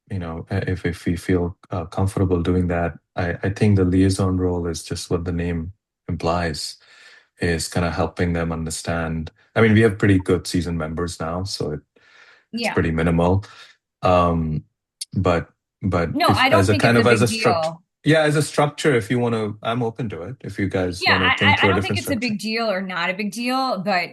If we feel comfortable doing that. I think the liaison role is just what the name implies, is kind of helping them understand. We have pretty good seasoned members now, so it's pretty minimal. But No, I don't think it's a big deal. Yeah, as a structure, if you want to, I'm open to it. If you guys want to think through a different structure. I don't think it's a big deal or not a big deal, but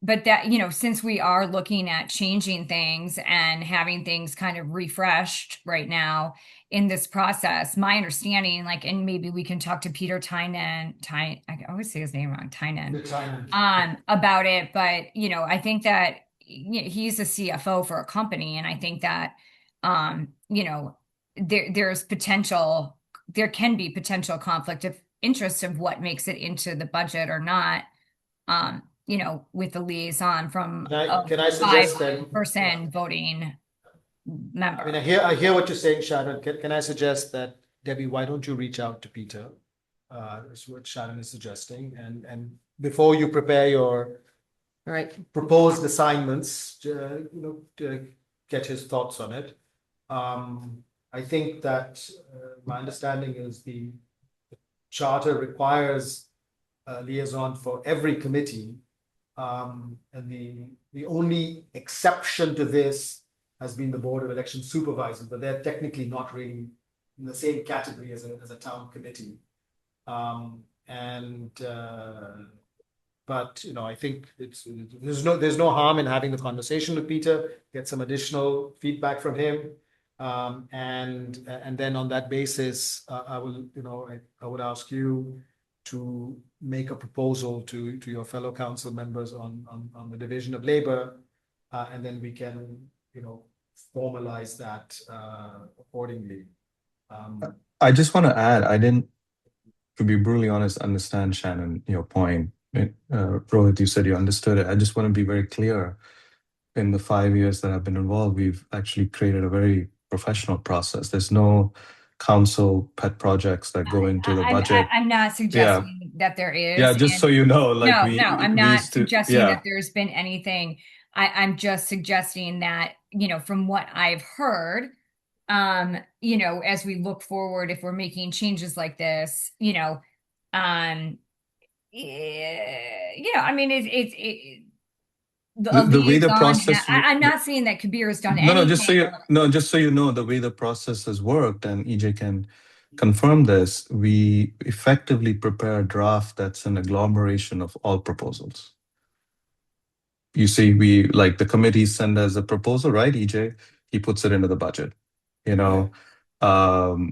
but that, since we are looking at changing things and having things kind of refreshed right now in this process, my understanding, and maybe we can talk to Peter Tynan, I always say his name wrong, Tynan, about it. But, I think that he's a CFO for a company. And I think that, there can be potential conflict of interest of what makes it into the budget or not, with the liaison from Can I suggest that 5% voting member. I hear what you're saying, Sharon. Can I suggest that, Debbie, why don't you reach out to Peter? That's what Sharon is suggesting. And before you prepare your proposed assignments, to get his thoughts on it. I think that my understanding is the charter requires a liaison for every committee. And the only exception to this has been the Board of Election Supervisors, but they're technically not really in the same category as a town committee. But you know, I think there's no harm in having the conversation with Peter, get some additional feedback from him. And then on that basis, I would ask you to make a proposal to your fellow council members on the division of labor, and then we can, formalize that accordingly. I just want to add, I didn't, to be brutally honest, understand, Shannon, your point. Rohit, you said you understood it. I just want to be very clear. In the 5 years that I've been involved, we've actually created a very professional process. There's no council pet projects that go into the budget. I'm not suggesting that there is. Yeah, just so you know, like I'm not suggesting that there's been anything. I'm just suggesting that, from what I've heard, as we look forward, if we're making changes like this, I mean, the way the process. I'm not saying that Kabir has done anything. No, just so you know, the way the process has worked, and EJ can confirm this, we effectively prepare a draft that's an agglomeration of all proposals. You see, the committees send us a proposal, right, EJ? He puts it into the budget. Whatever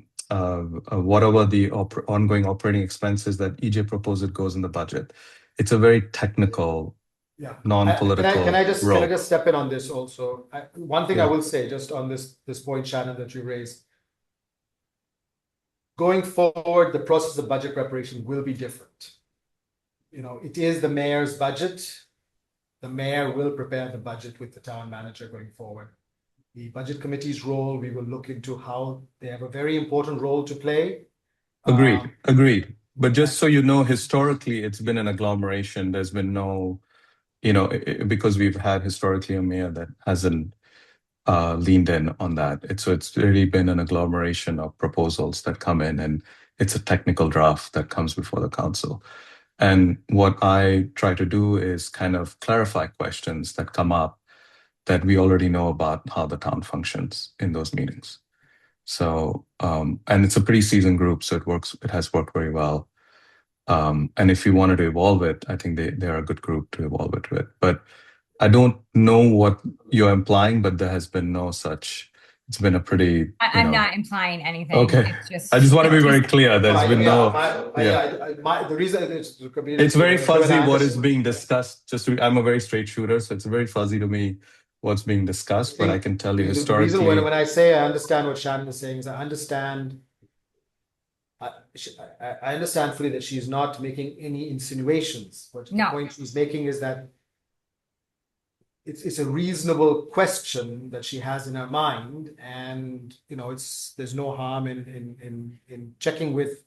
the ongoing operating expenses that EJ proposes goes in the budget. It's a very technical, non-political. Can I just step in on this also? One thing I will say just on this point, Shannon, that you raised. Going forward, the process of budget preparation will be different. It is the mayor's budget. The mayor will prepare the budget with the town manager going forward. The budget committee's role, we will look into how they have a very important role to play. Agreed. But just so you know, historically, it's been an agglomeration. There's been no, because we've had historically a mayor that hasn't leaned in on that. So it's really been an agglomeration of proposals that come in, and it's a technical draft that comes before the council. And what I try to do is kind of clarify questions that come up that we already know about how the town functions in those meetings. So, and it's a pretty seasoned group, so it has worked very well. And if you wanted to evolve it, I think they're a good group to evolve it with. But I don't know what you're implying, but there has been no such. It's been a pretty. I'm not implying anything. Okay. I just want to be very clear. There's been no. The reason it's very fuzzy what is being discussed. I'm a very straight shooter, so it's very fuzzy to me what's being discussed. But I can tell you historically. The reason when I say I understand what Shannon is saying is I understand fully that she's not making any insinuations. But the point she's making is that it's a reasonable question that she has in her mind, and there's no harm in checking with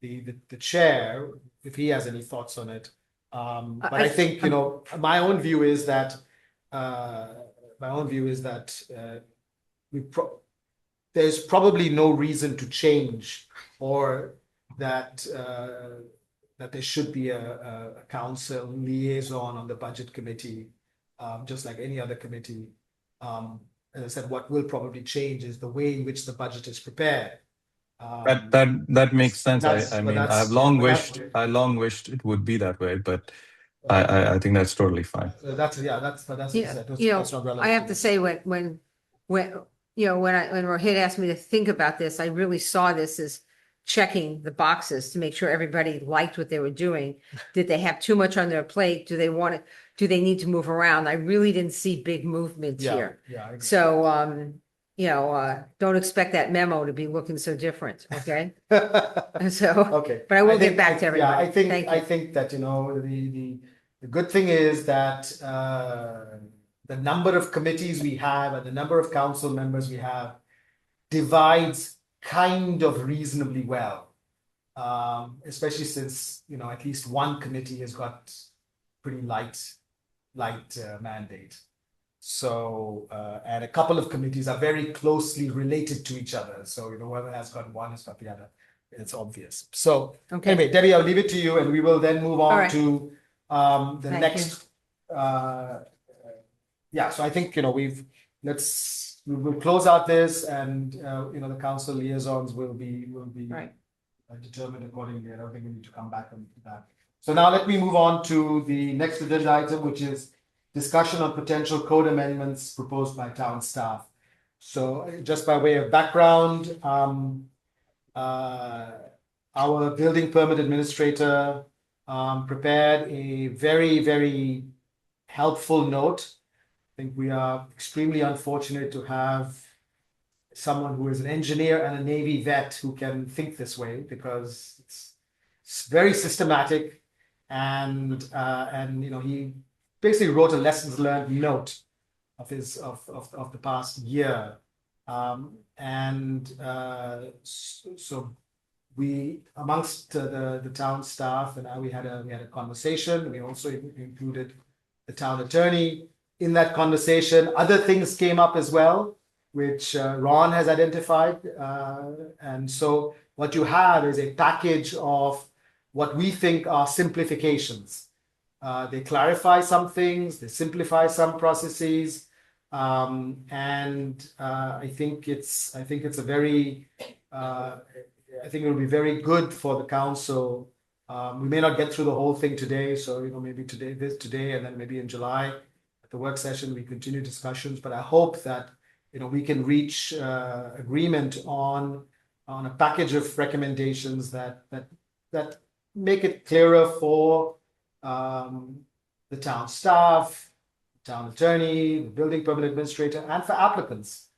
the chair if he has any thoughts on it. But I think my own view is that there's probably no reason to change, or that there should be a council liaison on the budget committee. Just like any other committee. As I said, what will probably change is the way in which the budget is prepared. That makes sense. I mean, I long wished it would be that way, but I think that's totally fine. That's not relevant. I have to say when Rohit asked me to think about this, I really saw this as checking the boxes to make sure everybody liked what they were doing. Did they have too much on their plate? Do they need to move around? I really didn't see big movements here. Yeah. So, don't expect that memo to be looking so different. Okay. Okay. But I will get back to everybody. I think that, the good thing is that, the number of committees we have and the number of council members we have divides kind of reasonably well. Especially since, at least one committee has got pretty light mandate. So, and a couple of committees are very closely related to each other. So, whoever has got one has got the other. It's obvious. So, Anyway, Debbie, I'll leave it to you, and we will then move on to the next yeah, so I think, we'll close out this and, the council liaisons will be Right. determined accordingly. I don't think we need to come back on that. So now let me move on to the next agenda item, which is discussion on potential code amendments proposed by town staff. So just by way of background, our building permit administrator prepared a very, very helpful note. I think we are extremely unfortunate to have someone who is an engineer and a Navy vet who can think this way, because it's very systematic, and he basically wrote a lessons learned note of the past year, so we, amongst the town staff and I, we had a conversation. We also included the town attorney in that conversation. Other things came up as well, which Ron has identified. And so what you have is a package of what we think are simplifications. They clarify some things, they simplify some processes, and I think it'll be very good for the council. We may not get through the whole thing today, so maybe today, and then maybe in July at the work session we continue discussions. But I hope that we can reach agreement on a package of recommendations that make it clearer for the town staff, town attorney, the building permit administrator, and for applicants,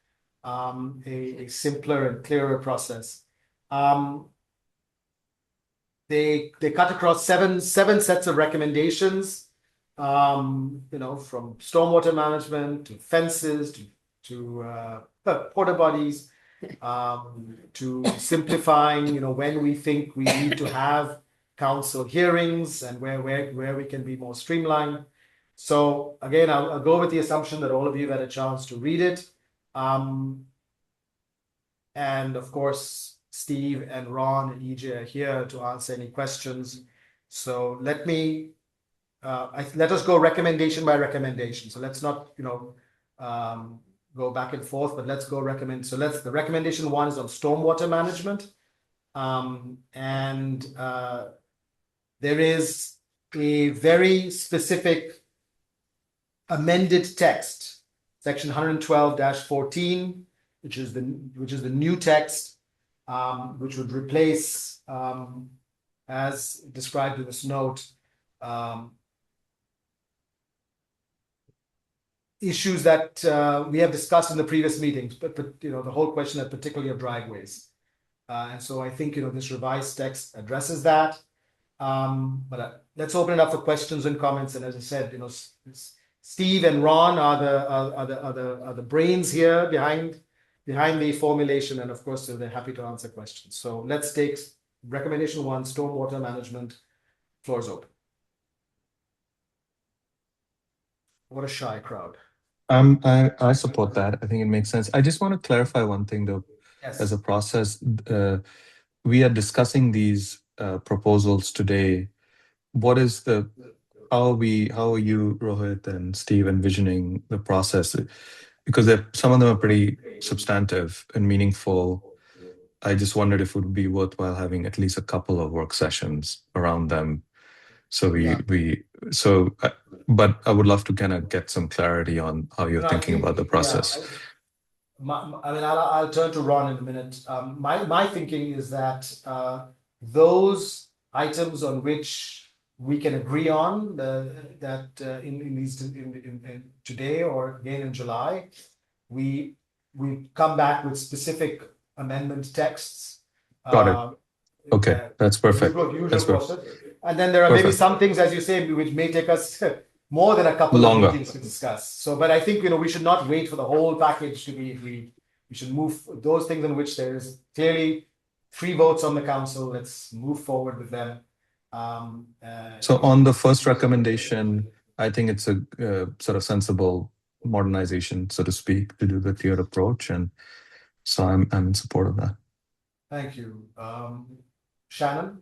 a simpler and clearer process. They cut across seven sets of recommendations, from stormwater management to fences to porta bodies, to simplifying, when we think we need to have council hearings and where we can be more streamlined. So again, I'll go with the assumption that all of you have had a chance to read it. And of course, Steve and Ron and EJ are here to answer any questions. So let us go recommendation by recommendation. So let's not, go back and forth, but let's go recommend. So the recommendation one is on stormwater management. There is a very specific amended text, section 112-14, which is the new text, which would replace, as described in this note, issues that we have discussed in the previous meetings, but the whole question, particularly of driveways. And so I think this revised text addresses that. But let's open it up for questions and comments. And as I said, Steve and Ron are the brains here behind the formulation, and of course they're happy to answer questions. So let's take recommendation one, stormwater management. Floor is open. What a shy crowd. I support that. I think it makes sense. I just want to clarify one thing though. Yes. As a process, we are discussing these proposals today. How are you, Rohit and Steve, envisioning the process? Because some of them are pretty substantive and meaningful. I just wondered if it would be worthwhile having at least a couple of work sessions around them. But I would love to kind of get some clarity on how you're thinking about the process. I'll turn to Ron in a minute. My thinking is that those items on which we can agree on in today or again in July, we come back with specific amendment texts. Got it. Okay, that's perfect. That's perfect. And then there are maybe some things, as you say, which may take us more than a couple of meetings to discuss. So, but I think we should not wait for the whole package to be agreed. We should move those things in which there is clearly 3 votes on the council. Let's move forward with them. So on the first recommendation, I think it's a sort of sensible modernization, so to speak, to do the tiered approach, and so I'm in support of that. Thank you, Shannon.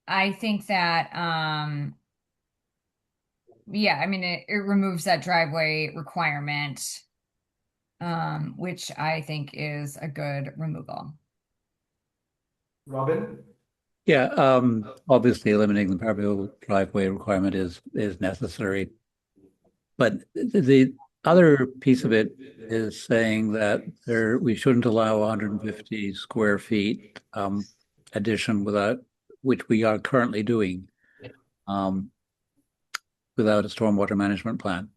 I think that, yeah, I mean, it removes that driveway requirement, which I think is a good removal. Robin? Yeah, obviously eliminating the permeable driveway requirement is necessary. But the other piece of it is saying that we shouldn't allow 150 square feet addition without, which we are currently doing, without a stormwater management plan.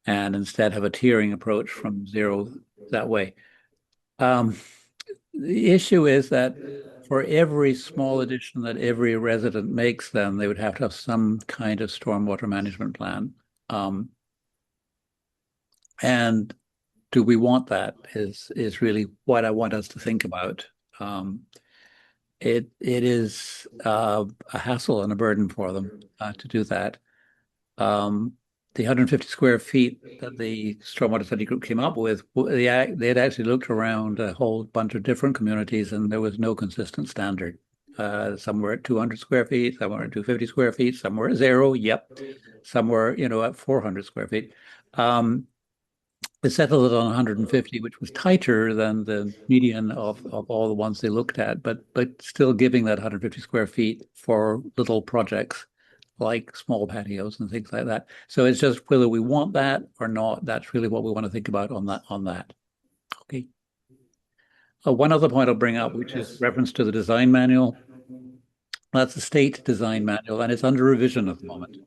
And instead have a tiering approach from 0 that way. The issue is that for every small addition that every resident makes, then they would have to have some kind of stormwater management plan. And do we want that is really what I want us to think about. It is a hassle and a burden for them to do that. The 150 square feet that the Stormwater Study Group came up with, they had actually looked around a whole bunch of different communities and there was no consistent standard. Some were at 200 square feet, some were at 250 square feet, some were at 0, yep. Some were, at 400 square feet. They settled it on 150, which was tighter than the median of all the ones they looked at, but still giving that 150 square feet for little projects like small patios and things like that. So it's just whether we want that or not. That's really what we want to think about on that. Okay. One other point I'll bring up, which is reference to the design manual. That's the state design manual, and it's under revision at the moment.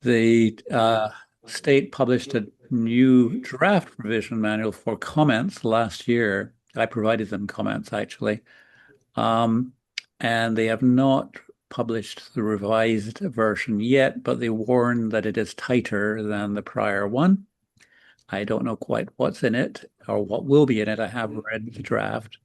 The state published a new draft revision manual for comments last year. I provided them comments actually. And they have not published the revised version yet, but they warn that it is tighter than the prior one. I don't know quite what's in it or what will be in it. I have read the draft.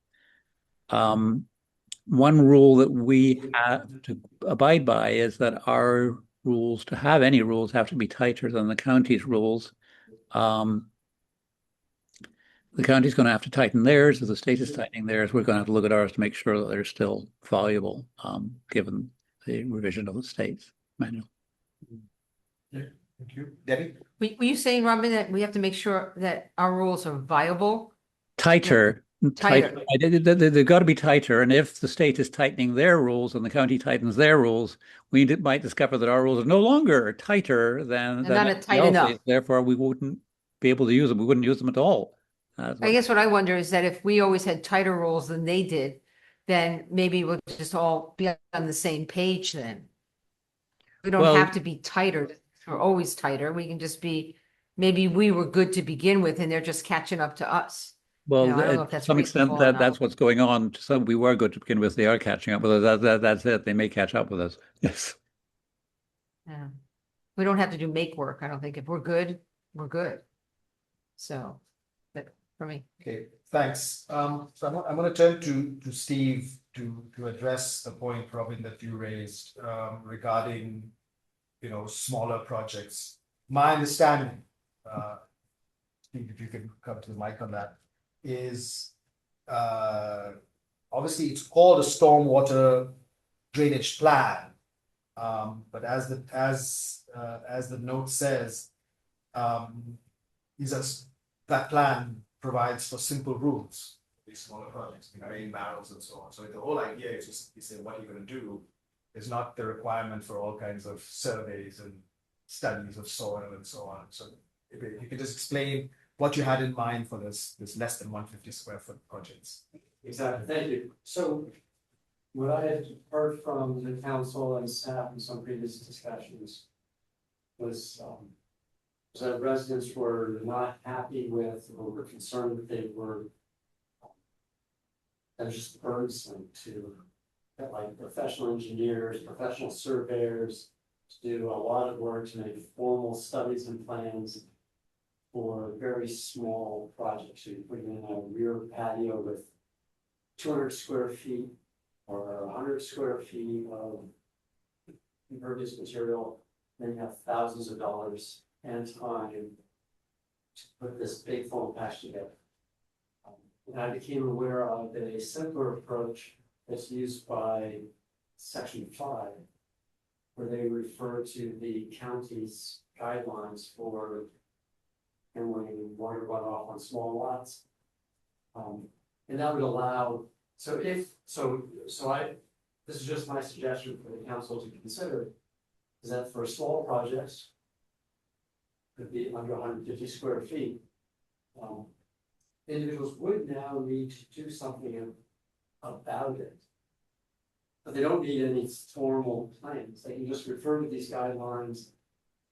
One rule that we have to abide by is that our rules, to have any rules, have to be tighter than the county's rules. The county's going to have to tighten theirs. If the state is tightening theirs, we're going to have to look at ours to make sure that they're still valuable, given the revision of the state's manual. Thank you. Debbie? Were you saying, Robin, that we have to make sure that our rules are viable? Tighter. Tighter. They've got to be tighter. And if the state is tightening their rules and the county tightens their rules, we might discover that our rules are no longer tighter than not tight enough. Therefore, we wouldn't be able to use them. We wouldn't use them at all. I guess what I wonder is that if we always had tighter rules than they did, then maybe we'll just all be on the same page then. We don't have to be tighter. We're always tighter. We can just be, maybe we were good to begin with and they're just catching up to us. Well, I don't know if to that's some extent, reasonable or not. that's what's going on. Some we were good to begin with. They are catching up with us. That's it. They may catch up with us. Yes. Yeah. We don't have to do make work. I don't think if we're good, we're good. So, but for me. Okay, thanks. So I'm going to turn to Steve to address the point, Robin, that you raised regarding, smaller projects. My understanding, Steve, if you can come to the mic on that, is obviously it's called a stormwater drainage plan, but as the note says, that plan provides for simple rules for these smaller projects, rain barrels and so on. So the whole idea is just you say what you're going to do is not the requirement for all kinds of surveys and studies of soil and so on. So if you could just explain what you had in mind for this less than 150 square foot projects. Exactly, thank you. So what I had heard from the council and staff in some previous discussions was that residents were not happy with or were concerned that they were that was just burdensome to get like professional engineers, professional surveyors to do a lot of work to make formal studies and plans for very small projects. So you're putting in a rear patio with 200 square feet or 100 square feet of impervious material, then you have thousands of dollars and time to put this big foam patch together. And I became aware of a simpler approach that's used by section 5, where they refer to the county's guidelines for handling water runoff on small lots. And that would allow, this is just my suggestion for the council to consider, is that for small projects, could be under 150 square feet, individuals would now need to do something about it. But they don't need any formal plans. They can just refer to these guidelines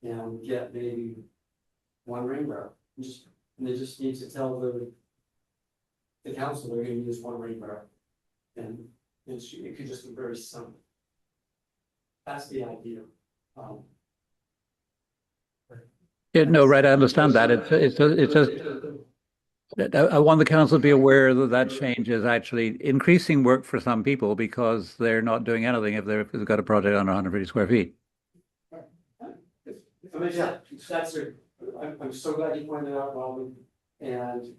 and get maybe one rain barrel. And they just need to tell the council they're gonna use one rain barrel. And it could just be very simple. That's the idea. Yeah, no, right, I understand that. It's just, I want the council to be aware that that change is actually increasing work for some people because they're not doing anything if they've got a project under 150 square feet. I mean, yeah, I'm so glad you pointed out, Robin, and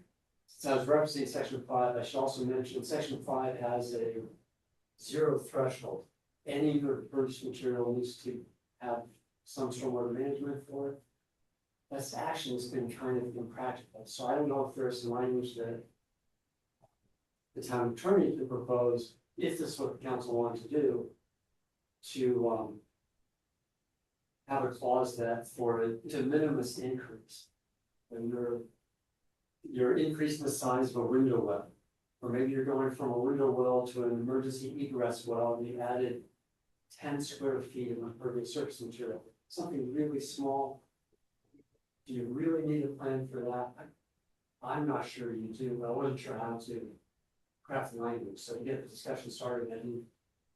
since I was referencing section 5, I should also mention section 5 has a 0 threshold. Any purchased material needs to have some stormwater management for it. That's actually has been kind of impractical, so I don't know if there's some language that the town attorney could propose, if this is what the council wanted to do, to have a clause that for a de minimis increase, when you're increasing the size of a window well, or maybe you're going from a window well to an emergency egress well, and you added 10 square feet of impervious surface material, something really small. Do you really need a plan for that? I'm not sure you do, but I wasn't sure how to craft the language, so to get the discussion started, I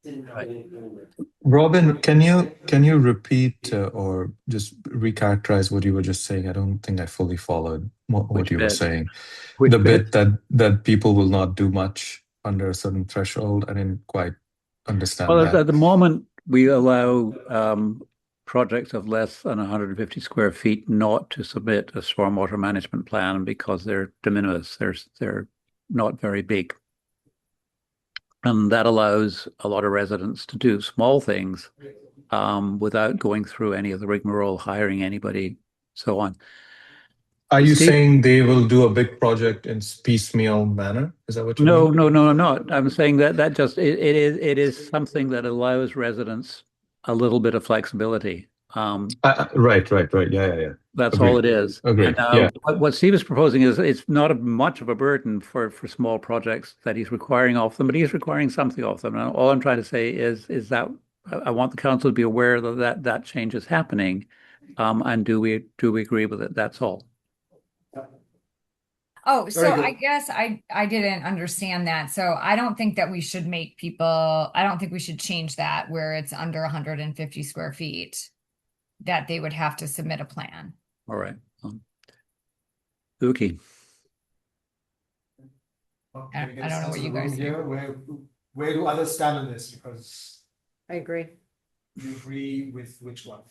didn't have anything. Robin, can you repeat or just recharacterize what you were just saying? I don't think I fully followed what you were saying. The bit that people will not do much under a certain threshold. I didn't quite understand Well, that. at the moment, we allow projects of less than 150 square feet not to submit a stormwater management plan because they're de minimis. They're not very big. And that allows a lot of residents to do small things without going through any of the rigmarole, hiring anybody, so on. Are you Steve? saying they will do a big project in piecemeal manner? Is that what you mean? No, I'm not. I'm saying that it is something that allows residents a little bit of flexibility. Right. Yeah. That's Agreed. all it is. Agreed. And Yeah. what Steve is proposing is it's not much of a burden for small projects that he's requiring of them, but he's requiring something of them. And all I'm trying to say is that I want the council to be aware that change is happening. And do we agree with it? That's all. Oh, so Very good. I guess I didn't understand that. So I don't think that we should make people, I don't think we should change that where it's under 150 square feet, that they would have to submit a plan. All right. Uki. I don't know what you guys think. Here, where do others stand on this? Because I agree you agree with which one?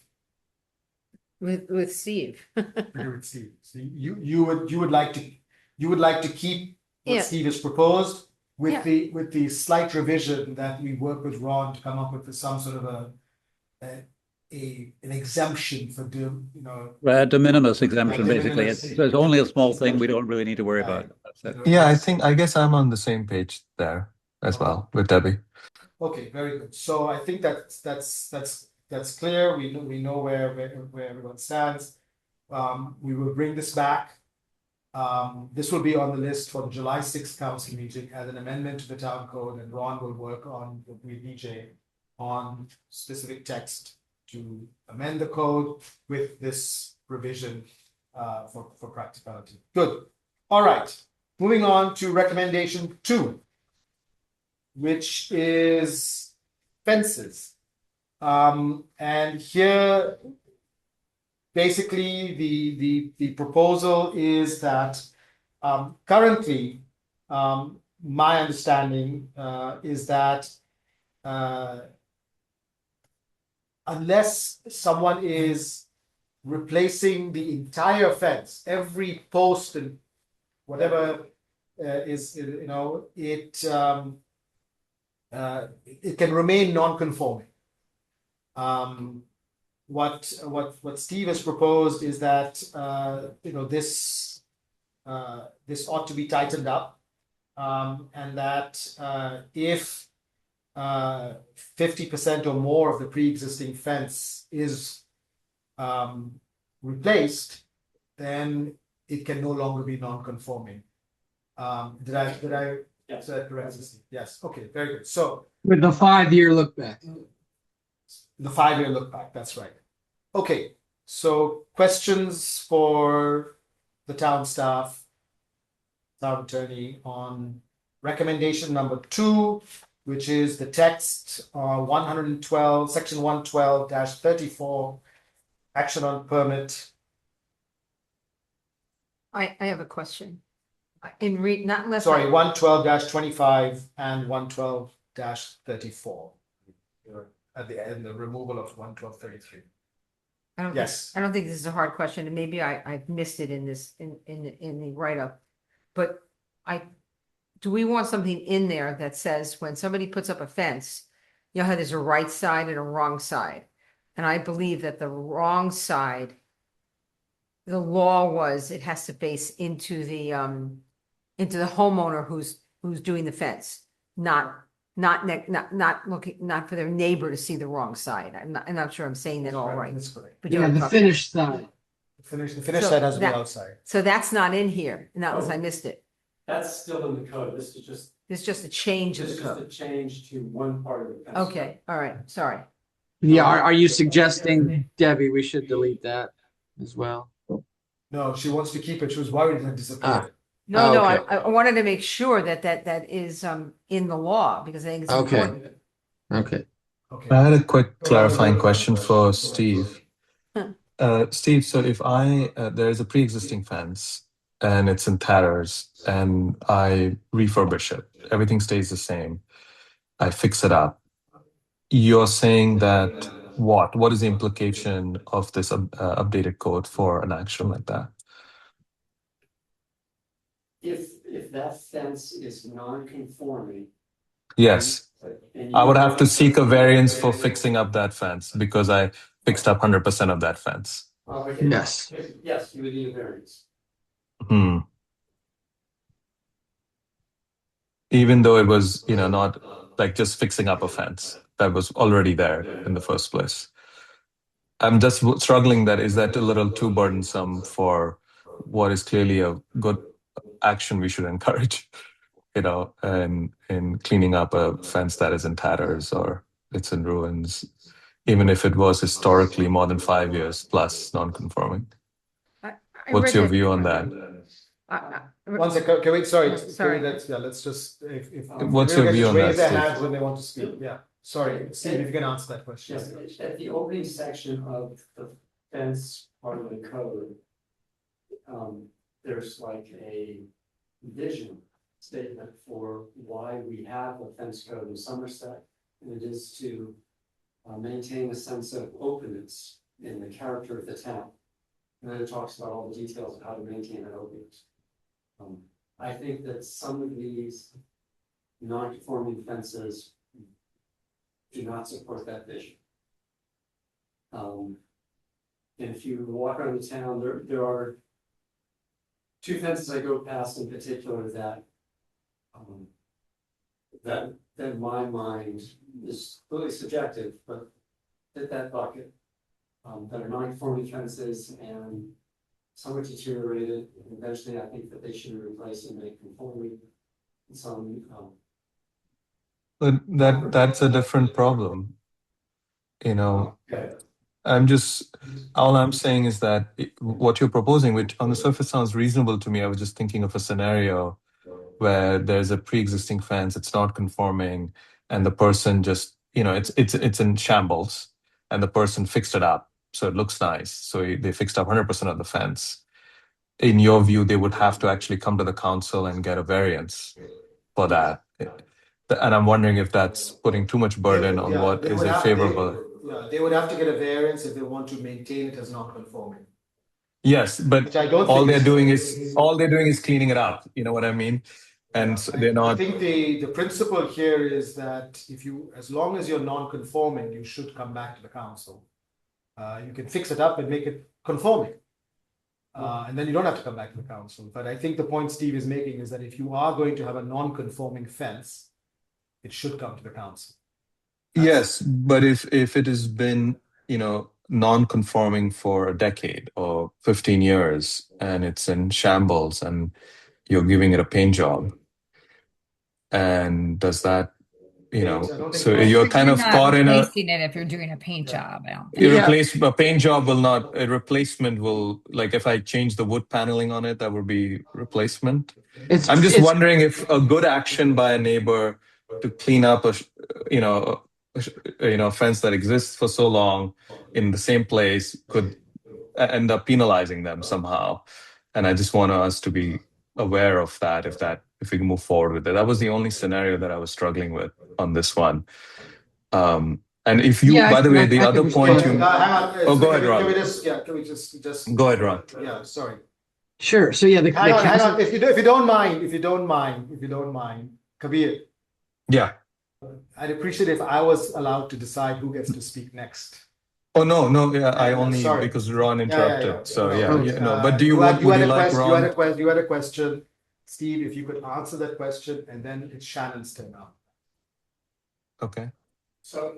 with Steve. Agree with Steve. So you would like to keep what Yeah. Steve has proposed Yeah. with the slight revision that we work with Ron to come up with some sort of an exemption for De minimis exemption, De basically. minimis. It's only a small thing we don't really need to worry about. That's it. Yeah, I guess I'm on the same page there as well with Debbie. Okay, very good. So I think that's clear. We know where everyone stands. We will bring this back. This will be on the list for the July 6th council meeting as an amendment to the town code, and Ron will work on with BJ on specific text to amend the code with this provision for practicality. Good. All right. Moving on to recommendation 2, which is fences. And here, basically, the proposal is that currently, my understanding is that unless someone is replacing the entire fence, every post and whatever is, it can remain non-conforming. What Steve has proposed is that, this ought to be tightened up. And that, if 50% or more of the pre-existing fence is replaced, then it can no longer be non-conforming. Did I Yes. say that correctly? Yes, okay, very good. So With the 5-year look back. the 5-year look back, that's right. Okay, so questions for the town staff, town attorney on recommendation number 2, which is the text 112, section 112-34, action on permit. I have a question. Not unless. Sorry, 112-25 and 112-34. At the end, the removal of 112-33. I don't think- Yes. I don't think this is a hard question, and maybe I've missed it in this, in the write-up. But do we want something in there that says when somebody puts up a fence, you know how there's a right side and a wrong side? And I believe that the wrong side, the law was it has to face into the homeowner who's doing the fence, not looking, not for their neighbor to see the wrong side. I'm not sure I'm saying that all right. That's correct. But you Yeah, know what the I'm talking- finished side. The finished So side has to be that- outside. So that's not in here, not unless I missed it. That's still in the code. This is just, It's just a change of this the is just a code. change to one part of the fence. Okay, all right, sorry. Yeah, are you suggesting, Debbie, we should delete that as well? No, she wants to keep it. She was worried it had disappeared. No, Okay. I wanted to make sure that is in the law because I think it's Okay. important. Okay. Okay. I had a quick clarifying question for Steve. Steve, so if there is a pre-existing fence and it's in tatters and I refurbish it, everything stays the same, I fix it up. You're saying that what is the implication of this updated code for an action like that? If that fence is non-conforming. Yes, and I you- would have to seek a variance for fixing up that fence because I fixed up 100% of that fence. Okay. Yes. Yes, you would need a variance. Even though it was, not like just fixing up a fence that was already there in the first place. I'm just struggling is that a little too burdensome for what is clearly a good action we should encourage, in cleaning up a fence that is in tatters or it's in ruins, even if it was historically more than 5 years plus non-conforming. I What's read your that- view on that? One second, can we, sorry, Sorry. let's just, if. What's everyone your can view just on raise that, their Steve? hands when they want to speak, yeah. Sorry, Steve, if you can answer that question. Yes, at the opening section of the fence part of the code. There's like a vision statement for why we have a fence code in Somerset. And it is to maintain a sense of openness in the character of the town. And then it talks about all the details of how to maintain that openness. I think that some of these non-conforming fences do not support that vision. And if you walk around the town, there are two fences I go past in particular that in my mind is really subjective, but fit that bucket. That are non-conforming fences and some are deteriorated, and eventually I think that they should be replaced and make conforming. Some, But that's a different problem. All I'm saying is that what you're proposing, which on the surface sounds reasonable to me, I was just thinking of a scenario where there's a pre-existing fence, it's not conforming, and the person just, it's in shambles, and the person fixed it up, so it looks nice. So they fixed up 100% of the fence. In your view, they would have to actually come to the council and get a variance for that. And I'm wondering if that's putting too much burden on what They is would a have- favorable. they would have to get a variance if they want to maintain it as non-conforming. Yes, but Which I don't all think they're is- doing is cleaning it up. You know what I mean? and they're I not. think the principle here is that if you, as long as you're non-conforming, you should come back to the council. You can fix it up and make it conforming. And then you don't have to come back to the council. But I think the point Steve is making is that if you are going to have a non-conforming fence, it should come to the council. Yes, but if it has been, non-conforming for a decade or 15 years and it's in shambles and you're giving it a paint job, and does that, I don't think so so. you're kind You're of not caught in a replacing it if you're doing a paint job. I don't think. Yeah. a paint job will not, a replacement will, like if I change the wood paneling on it, that would be replacement. I'm just wondering if a good action by a neighbor to clean up a fence that exists for so long in the same place could end up penalizing them somehow. And I just want us to be aware of that if we can move forward with it. That was the only scenario that I was struggling with on this one. And if you, Yeah, by the way, the I other can point respond. you, Hang on. Oh, go ahead, Can Ron. we just go ahead, Ron. Yeah, sorry. Sure. So yeah, the Hang on, council, if you don't mind, Kabir, Yeah. I'd appreciate if I was allowed to decide who gets to speak next. Oh, no, yeah, I only, sorry. because Ron interrupted. So No, no, but do you had would you a like question, Ron? you had a question, Steve, if you could answer that question, and then it's Shannon's turn now. Okay. So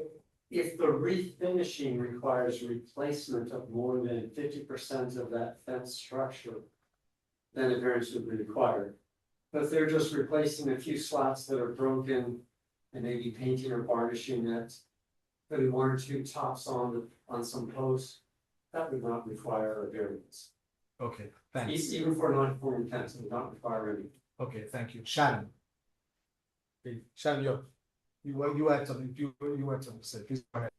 if the refinishing requires replacement of more than 50% of that fence structure, then a variance would be required. But if they're just replacing a few slats that are broken and maybe painting or varnishing it, putting one or two tops on some posts, that would not require a variance. Okay, thanks. Even for non-conforming fence, it would not require any. Okay, thank you. Shannon. Okay, Shannon, you had something, you had something to say, please go ahead.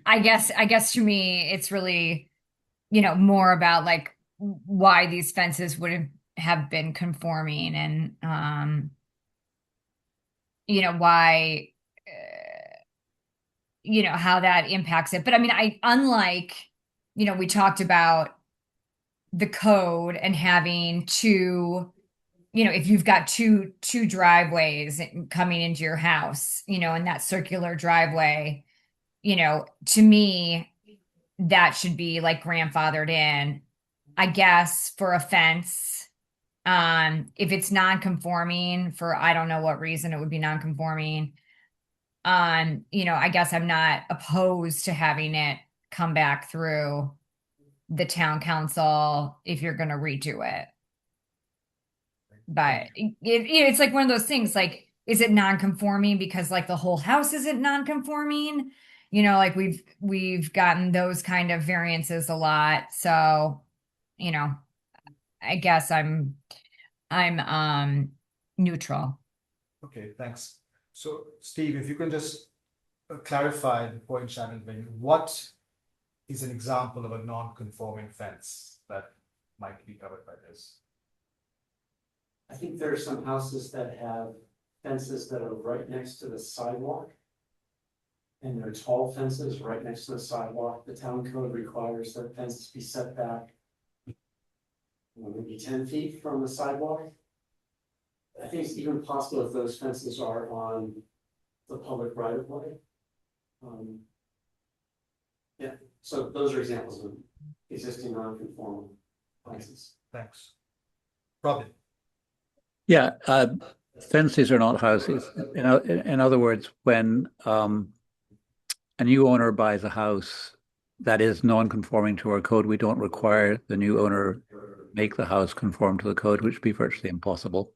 I guess to me, it's really, more about like why these fences would have been conforming and, why, how that impacts it. But I mean, unlike, we talked about the code and having two, if you've got two driveways coming into your house, and that circular driveway, to me, that should be like grandfathered in. I guess for a fence, if it's non-conforming for I don't know what reason it would be non-conforming, I guess I'm not opposed to having it come back through the town council if you're going to redo it. But it's like one of those things, like, is it non-conforming because like the whole house isn't non-conforming? Like we've gotten those kind of variances a lot. So, I guess I'm neutral. Okay, thanks. So Steve, if you can just clarify the point Shannon made, what is an example of a non-conforming fence that might be covered by this? I think there are some houses that have fences that are right next to the sidewalk. And they're tall fences right next to the sidewalk. The town code requires that fences be set back maybe 10 feet from the sidewalk. I think it's even possible if those fences are on the public right of way. Yeah, so those are examples of existing non-conforming fences. Thanks. Robin. Yeah, fences are not houses. In other words, when a new owner buys a house that is non-conforming to our code, we don't require the new owner make the house conform to the code, which would be virtually impossible.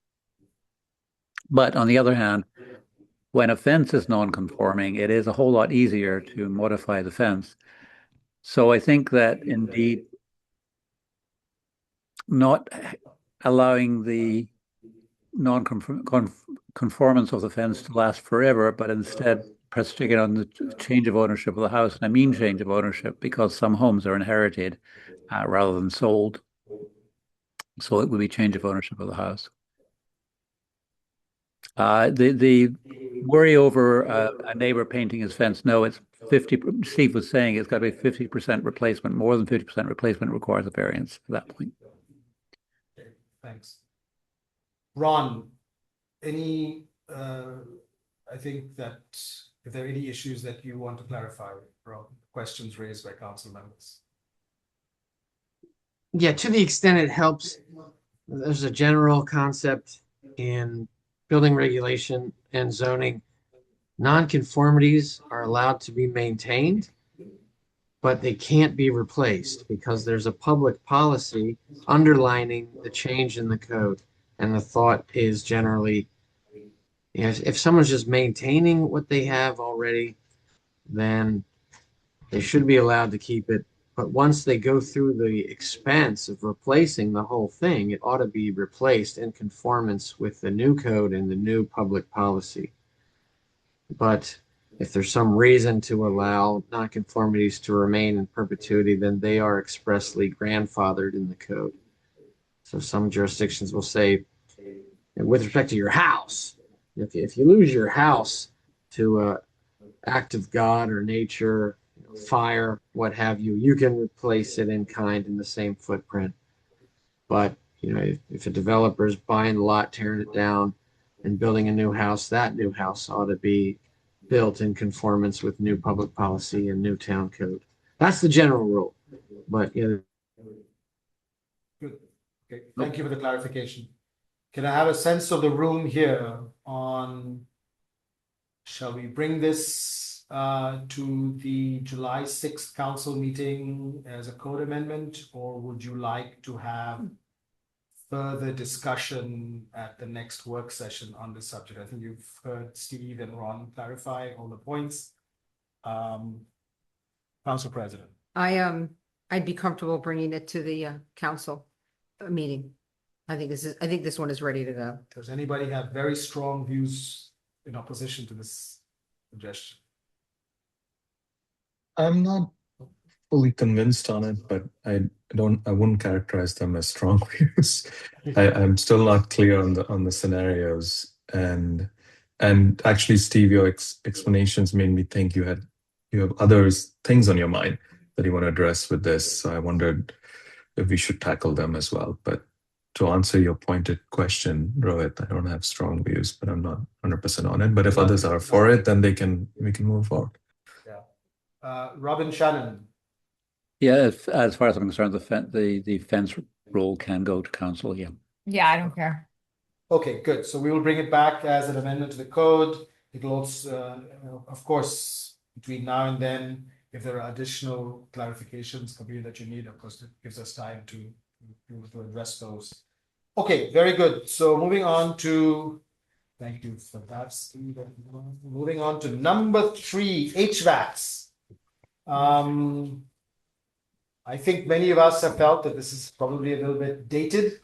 But on the other hand, when a fence is non-conforming, it is a whole lot easier to modify the fence. So I think that indeed not allowing the non-conformance of the fence to last forever, but instead pressing it on the change of ownership of the house. And I mean change of ownership because some homes are inherited rather than sold. So it would be change of ownership of the house. The worry over a neighbor painting his fence, no, it's 50, Steve was saying it's got to be 50% replacement. More than 50% replacement requires a variance at that point. Okay, thanks. Ron, any, I think that if there are any issues that you want to clarify, Ron, questions raised by council members. Yeah, to the extent it helps, there's a general concept in building regulation and zoning. Nonconformities are allowed to be maintained, but they can't be replaced because there's a public policy underlining the change in the code. And the thought is generally, you know, if someone's just maintaining what they have already, then they should be allowed to keep it. But once they go through the expense of replacing the whole thing, it ought to be replaced in conformance with the new code and the new public policy. But if there's some reason to allow nonconformities to remain in perpetuity, then they are expressly grandfathered in the code. So some jurisdictions will say, with respect to your house, if you lose your house to an act of God or nature, fire, what have you, you can replace it in kind in the same footprint. But if a developer is buying the lot, tearing it down, and building a new house, that new house ought to be built in conformance with new public policy and new town code. That's the general rule. But Good. Okay, thank you for the clarification. Can I have a sense of the room here on, shall we bring this to the July 6th council meeting as a code amendment, or would you like to have further discussion at the next work session on this subject? I think you've heard Steve and Ron clarify all the points. Council President. I'd be comfortable bringing it to the council meeting. I think this one is ready to go. Does anybody have very strong views in opposition to this suggestion? I'm not fully convinced on it, but I wouldn't characterize them as strong views. I'm still not clear on the scenarios, and actually, Steve, your explanations made me think you have other things on your mind that you want to address with this. So I wondered if we should tackle them as well. But to answer your pointed question, Rohit, I don't have strong views, but I'm not 100% on it. But if others are for it, then we can move forward. Yeah. Robin Shannon. Yeah, as far as I'm concerned, the fence rule can go to council. Yeah. Yeah, I don't care. Okay, good. So we will bring it back as an amendment to the code. It'll also, of course, between now and then, if there are additional clarifications, Kabir, that you need, of course, it gives us time to address those. Okay, very good. So moving on to, thank you for that, Steve. Moving on to number 3, HVACs. I think many of us have felt that this is probably a little bit dated,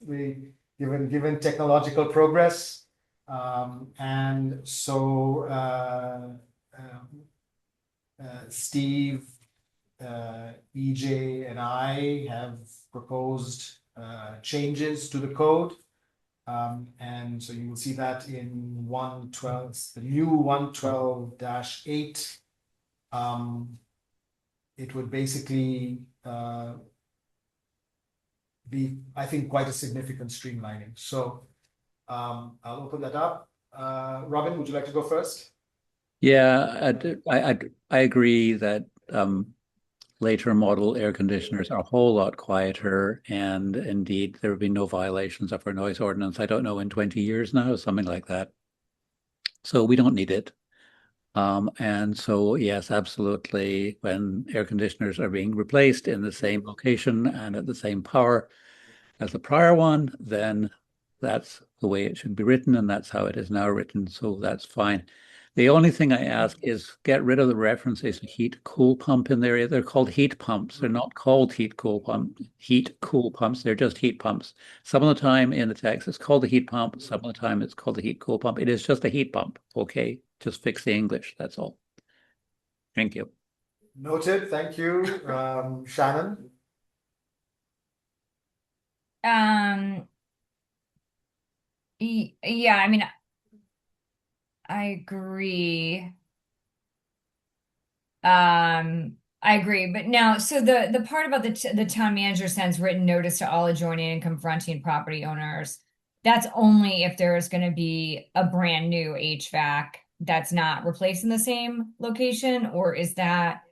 given technological progress. And so Steve, EJ, and I have proposed changes to the code. And so you will see that in 112, the new 112-8. It would basically be, I think, quite a significant streamlining. So I'll open that up. Robin, would you like to go first? Yeah, I agree that later model air conditioners are a whole lot quieter, and indeed there have been no violations of our noise ordinance. I don't know, in 20 years now, something like that. So we don't need it. And so, yes, absolutely, when air conditioners are being replaced in the same location and at the same power as the prior one, then that's the way it should be written, and that's how it is now written. So that's fine. The only thing I ask is get rid of the references to heat cool pump in there. They're called heat pumps. They're not called heat cool pumps. They're just heat pumps. Some of the time in the text it's called a heat pump. Some of the time it's called a heat cool pump. It is just a heat pump. Okay, just fix the English. That's all. Thank you. Noted. Thank you, Shannon. Yeah, I mean, I agree. I agree, but now, so the part about the town manager sends written notice to all adjoining and confronting property owners, that's only if there's gonna be a brand new HVAC that's not replaced in the same location, or is that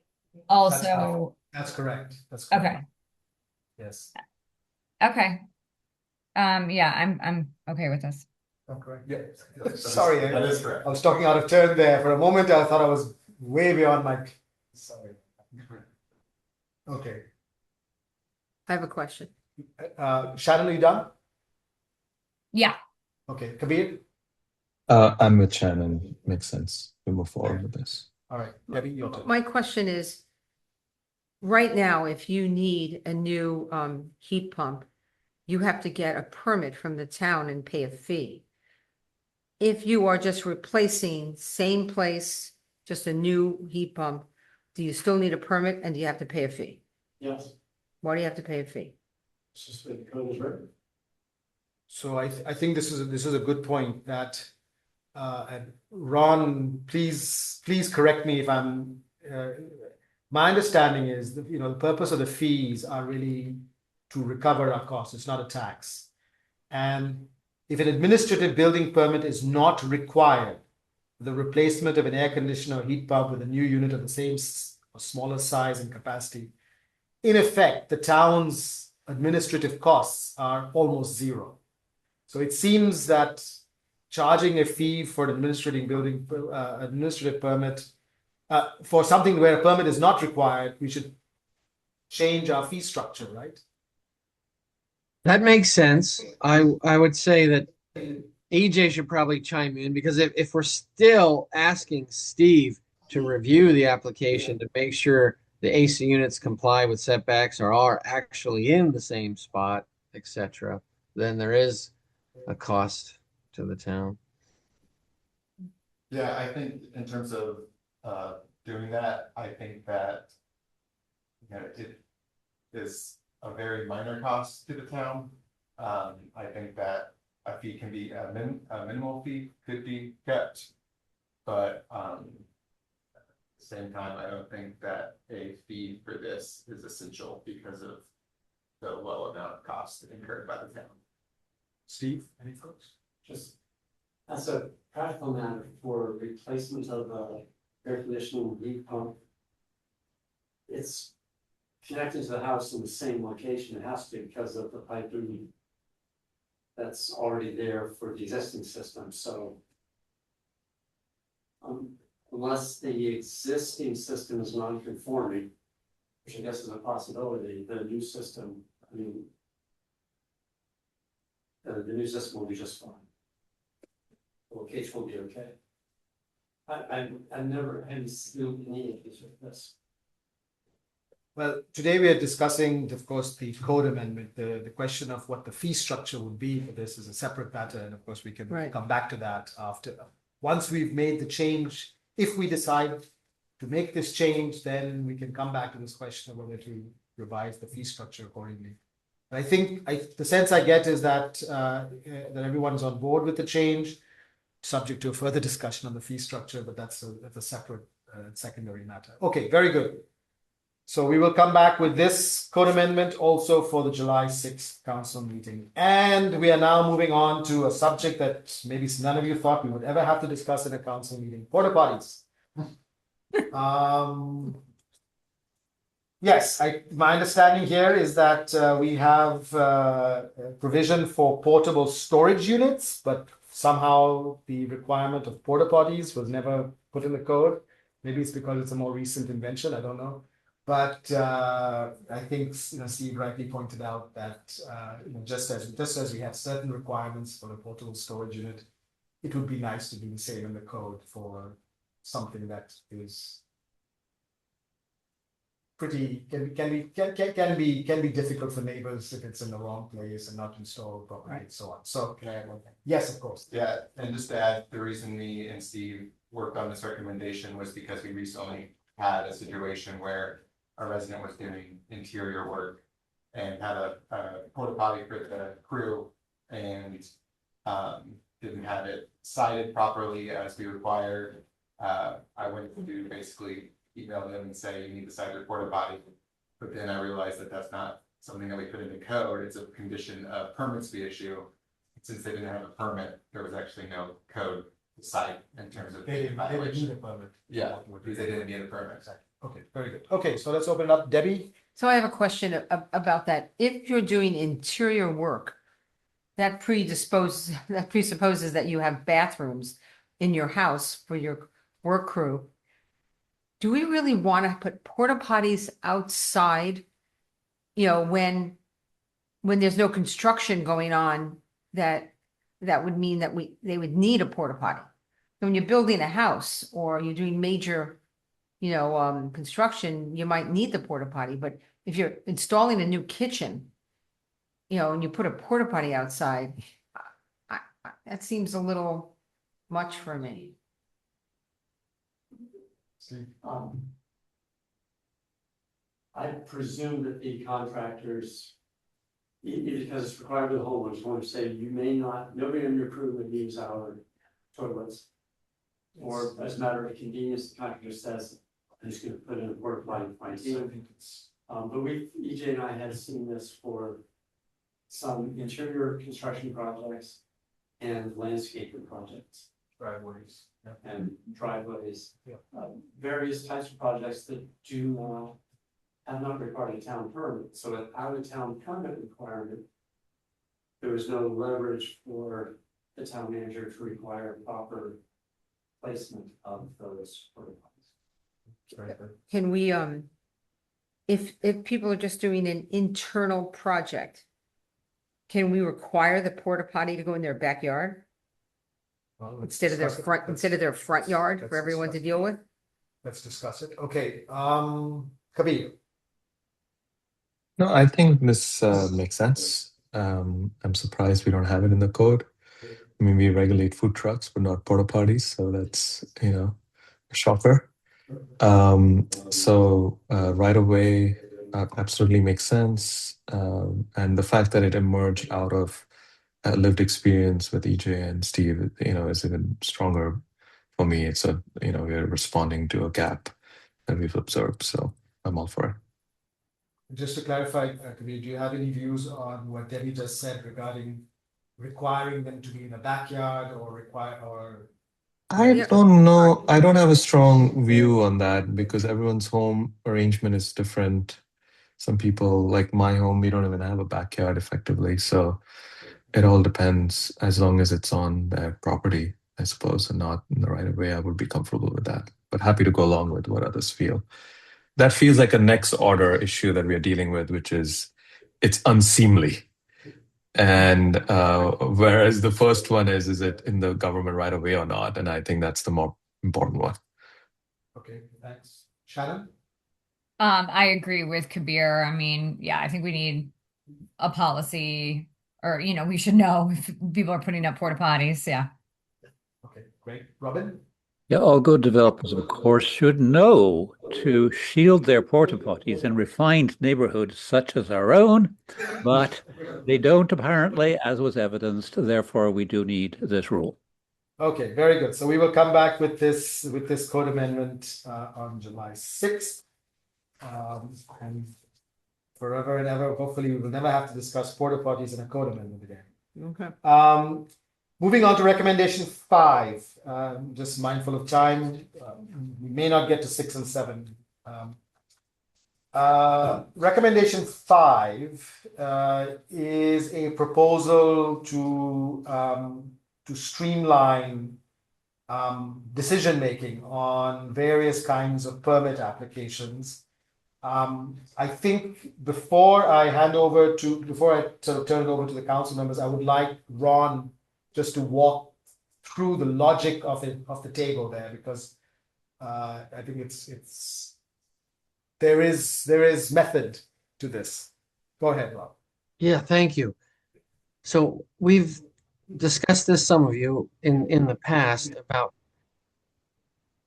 also, That's correct. That's correct. okay, Yes. okay. Yeah, I'm okay with this. Correct. Yeah. That is- Sorry, That is correct. I was talking out of turn there. For a moment, I thought I was way beyond my. Sorry. Okay. I have a question. Shannon, are you done? Yeah, Okay. Kabir? I'm with Shannon. Makes sense to move forward with this. All right. Debbie, your turn. My question is, right now, if you need a new heat pump, you have to get a permit from the town and pay a fee. If you are just replacing same place, just a new heat pump, do you still need a permit and do you have to pay a fee? Yes, Why do you have to pay a fee? it's just the code is written. So I think this is a good point that, and Ron, please correct me if I'm, my understanding is that, the purpose of the fees are really to recover our costs. It's not a tax. And if an administrative building permit is not required, the replacement of an air conditioner or heat pump with a new unit of the same or smaller size and capacity, in effect, the town's administrative costs are almost zero. So it seems that charging a fee for an administrative permit for something where a permit is not required, we should change our fee structure, right? That makes sense. I would say that AJ should probably chime in because if we're still asking Steve to review the application to make sure the AC units comply with setbacks or are actually in the same spot, etc., then there is a cost to the town. Yeah, I think in terms of doing that, I think that it is a very minor cost to the town. I think that a fee can be a minimal fee could be kept, but at the same time, I don't think that a fee for this is essential because of the low amount of cost incurred by the town. Steve, any thoughts? Just as a practical matter for replacement of a air conditioning heat pump. It's connected to the house in the same location. It has to because of the piping that's already there for the existing system, so. Unless the existing system is non-conforming, which I guess is a possibility, the new system, I mean. The new system will be just fine. The location will be okay. I've never had seen any issues with this. Well, today we are discussing, of course, the code amendment. The question of what the fee structure would be for this is a separate matter, and of course, we can Right. come back to that after. Once we've made the change, if we decide to make this change, then we can come back to this question of whether to revise the fee structure accordingly. I think the sense I get is that that everyone's on board with the change, subject to a further discussion on the fee structure, but that's a separate secondary matter. Okay, very good. So we will come back with this code amendment also for the July 6th council meeting. And we are now moving on to a subject that maybe none of you thought we would ever have to discuss in a council meeting, porta potties. Yes, my understanding here is that we have provision for portable storage units, but somehow the requirement of porta potties was never put in the code. Maybe it's because it's a more recent invention, I don't know. But I think Steve rightly pointed out that just as we have certain requirements for a portable storage unit, it would be nice to do the same in the code for something that is pretty can be difficult for neighbors if it's in the wrong place and not installed properly and so on. So Can I add one thing? yes, of course. Yeah, and just to add, the reason me and Steve worked on this recommendation was because we recently had a situation where a resident was doing interior work and had a porta potty for the crew and didn't have it cited properly as we required. I went to basically email them and say, you need to cite your porta potty. But then I realized that that's not something that we put in the code, it's a condition of permits we issue. Since they didn't have a permit, there was actually no code to cite in terms of. They would need a permit. Yeah, because they didn't need a permit. Okay, very good. Okay, so let's open it up. Debbie? So I have a question about that. If you're doing interior work, that presupposes that you have bathrooms in your house for your work crew. Do we really want to put porta potties outside? You know, when there's no construction going on, that would mean that they would need a porta potty. So when you're building a house or you're doing major, construction, you might need the porta potty, but if you're installing a new kitchen, and you put a porta potty outside, that seems a little much for me. I presume that the contractors, because it's required of the homeowners, want to say nobody on your crew would use our toilets. Or as a matter of convenience, the contractor says, I'm just gonna put in a porta potty for my team. But EJ and I had seen this for some interior construction projects and landscaping projects. Driveways. Yeah. And driveways. Yeah. Various types of projects that have not required a town permit, so without a town permit requirement, there was no leverage for the town manager to require proper placement of those porta potties. Can we, if people are just doing an internal project, can we require the porta potty to go in their backyard Well, let's instead of their discuss it. instead of their front yard let's for everyone to discuss it. deal with? Let's discuss it. Okay, Kabir. No, I think this makes sense. I'm surprised we don't have it in the code. I mean, we regulate food trucks, but not porta potties, so that's a shocker. So right away, absolutely makes sense. And the fact that it emerged out of lived experience with EJ and Steve, is even stronger for me. It's we're responding to a gap that we've observed. So I'm all for it. Just to clarify, Kabir, do you have any views on what Debbie just said regarding requiring them to be in a backyard I don't know. I don't have a strong view on that because everyone's home arrangement is different. Some people, like my home, we don't even have a backyard effectively. So it all depends. As long as it's on their property, I suppose, and not in the right of way, I would be comfortable with that. But happy to go along with what others feel. That feels like a next order issue that we are dealing with, which is it's unseemly. And whereas the first one is it in the government right away or not? And I think that's the more important one. Okay, thanks. Shannon? I agree with Kabir. I mean, yeah, I think we need a policy or, we should know if people are putting up porta potties. Yeah. Okay, great. Robin? Yeah, all good developers, of course, should know to shield their porta potties in refined neighborhoods such as our own, but they don't apparently, as was evidenced. Therefore, we do need this rule. Okay, very good. So we will come back with this code amendment on July 6th. And forever and ever, hopefully we will never have to discuss porta potties in a code amendment again. Okay. Moving on to recommendation 5, just mindful of time, we may not get to 6 and 7. Recommendation 5 is a proposal to streamline decision making on various kinds of permit applications. I think before I turn it over to the council members, I would like Ron just to walk through the logic of the table there, because I think there is method to this. Go ahead, Rob. Yeah, thank you. So we've discussed this, some of you, in the past about